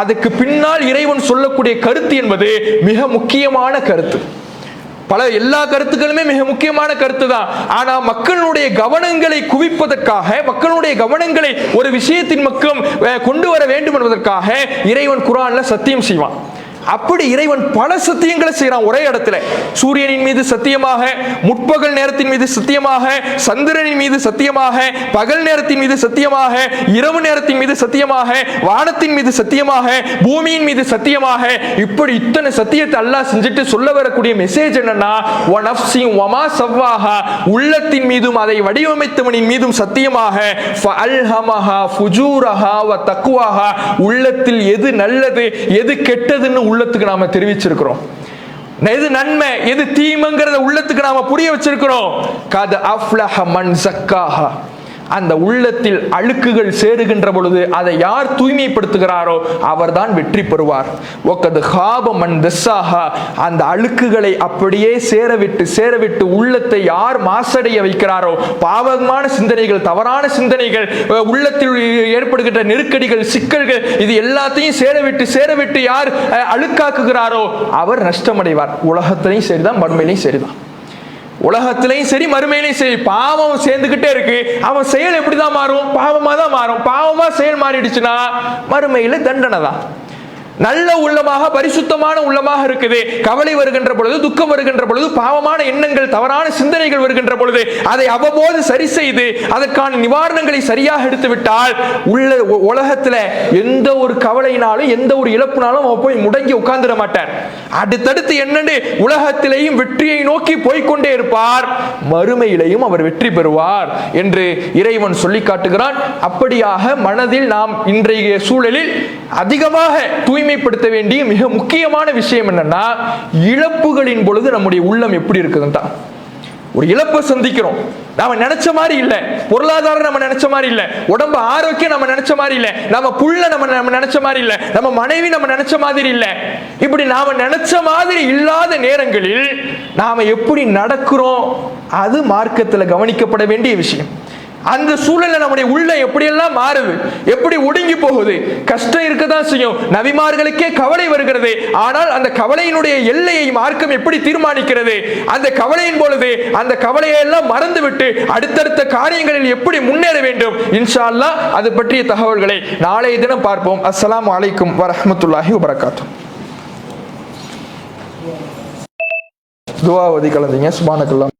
Speaker 1: அதுக்கு பின்னால் இறைவன் சொல்லக்கூடிய கருத்து என்பது மிக முக்கியமான கருத்து. எல்லா கருத்துக்களுமே மிக முக்கியமான கருத்து தான். ஆனா மக்களுடைய கவனங்களை குவிப்பதற்காக, மக்களுடைய கவனங்களை ஒரு விஷயத்தின் பக்கம் கொண்டு வர வேண்டும் என்பதற்காக இறைவன் குர்ஆன்ல சத்தியம் செய்வான். அப்படி இறைவன் பல சத்தியங்களை செய்யறான் ஒரே இடத்துல. சூரியனின் மீது சத்தியமாக, முற்பகல் நேரத்தின் மீது சத்தியமாக, சந்திரனின் மீது சத்தியமாக, பகல் நேரத்தின் மீது சத்தியமாக, இரவு நேரத்தின் மீது சத்தியமாக, வானத்தின் மீது சத்தியமாக, பூமியின் மீது சத்தியமாக, இப்படி இத்தனை சத்தியத்தை அல்லாஹ் செஞ்சுட்டு சொல்ல வரக்கூடிய மெசேஜ் என்னன்னா, வனஃப்ஸின் வமா ஸவ்வாஹா, உள்ளத்தின் மீதும் அதை வடிவமைத்தவனின் மீதும் சத்தியமாக, ஃபஅல்ஹமஹா ஃபுஜூரஹா வ தக்வாஹா, உள்ளத்தில் எது நல்லது எது கெட்டதுன்னு உள்ளத்துக்கு நாம தெரிவிச்சிருக்கிறோம். எது நன்மை எது தீமைங்கிறத உள்ளத்துக்கு நாம புரிய வச்சிருக்கிறோம். கத் அஃப்லஹ மன் ஸக்காஹா, அந்த உள்ளத்தில் அழுக்குகள் சேருகின்ற பொழுது அதை யார் தூய்மைப்படுத்துகிறாரோ அவர்தான் வெற்றி பெறுவார். ஒக்கது ஹாப மன் தஸ்ஸாஹா, அந்த அழுக்குகளை அப்படியே சேரவிட்டு உள்ளத்தை யார் மாசடைய வைக்கிறாரோ, பாவமான சிந்தனைகள், தவறான சிந்தனைகள், உள்ளத்தில் ஏற்படுகின்ற நெருக்கடிகள், சிக்கல்கள், இது எல்லாத்தையும் சேரவிட்டு யார் அழுக்காக்குகிறாரோ அவர் நஷ்டமடைவார். உலகத்திலையும் சரிதான், மறுமையிலையும் சரிதான். உலகத்திலையும் சரி மறுமையிலையும் சரி பாவம் சேர்ந்துகிட்டே இருக்கு. அவன் செயல் எப்படிதான் மாறும்? பாவமா தான் மாறும். பாவமா செயல் மாறிடுச்சுன்னா மறுமையில தண்டனை தான். நல்ல உள்ளமாக, பரிசுத்தமான உள்ளமாக இருக்குது. கவலை வருகின்ற பொழுது, துக்கம் வருகின்ற பொழுது, பாவமான எண்ணங்கள், தவறான சிந்தனைகள் வருகின்ற பொழுது அதை அவ்வப்போது சரி செய்து அதற்கான நிவாரணங்களை சரியாக எடுத்து விட்டால் உலகத்துல எந்த ஒரு கவலையினாலும் எந்த ஒரு இழப்புனாலும் அவன் போய் முடங்கி உட்கார்ந்துட மாட்டார். அடுத்தடுத்து என்னன்னு உலகத்திலேயும் வெற்றியை நோக்கி போய்கொண்டே இருப்பார், மறுமையிலையும் அவர் வெற்றி பெறுவார் என்று இறைவன் சொல்லி காட்டுகிறான். அப்படியாக மனதில் நாம் இன்றைய சூழலில் அதிகமாக தூய்மைப்படுத்த வேண்டிய மிக முக்கியமான விஷயம் என்னன்னா, இழப்புகளின் பொழுது நம்முடைய உள்ளம் எப்படி இருக்குதுன்னு தான். ஒரு இழப்பை சந்திக்கிறோம், நாம நினைச்ச மாதிரி இல்ல, பொருளாதாரம் நம்ம நினைச்ச மாதிரி இல்ல, உடம்பு ஆரோக்கியம் நம்ம நினைச்ச மாதிரி இல்ல, நம்ம புள்ள நம்ம நினைச்ச மாதிரி இல்ல, நம்ம மனைவி நம்ம நினைச்ச மாதிரி இல்ல. இப்படி நாம நினைச்ச மாதிரி இல்லாத நேரங்களில் நாம எப்படி நடக்கிறோம், அது மார்க்கத்தில் கவனிக்கப்பட வேண்டிய விஷயம். அந்த சூழல்ல நம்முடைய உள்ள எப்படியெல்லாம் மாறுது, எப்படி ஒடுங்கி போகுது. கஷ்டம் இருக்கதான் செய்யும், நபிமார்களுக்கே கவலை வருகிறது. ஆனால் அந்த கவலையினுடைய எல்லையை மார்க்கம் எப்படி தீர்மானிக்கிறது? அந்த கவலையின் பொழுது அந்த கவலையை எல்லாம் மறந்துவிட்டு அடுத்தடுத்த காரியங்களில் எப்படி முன்னேற வேண்டும், இன்ஷா அல்லாஹ் அது பற்றிய தகவல்களை நாளைய தினம் பார்ப்போம். அஸ்ஸலாமு அலைக்கும் வரஹ்மத்துல்லாஹி வபரகாத்துஹு. துஆ ஓதி கலந்தீங்க. சுப்ஹானக்கல்லாஹ்.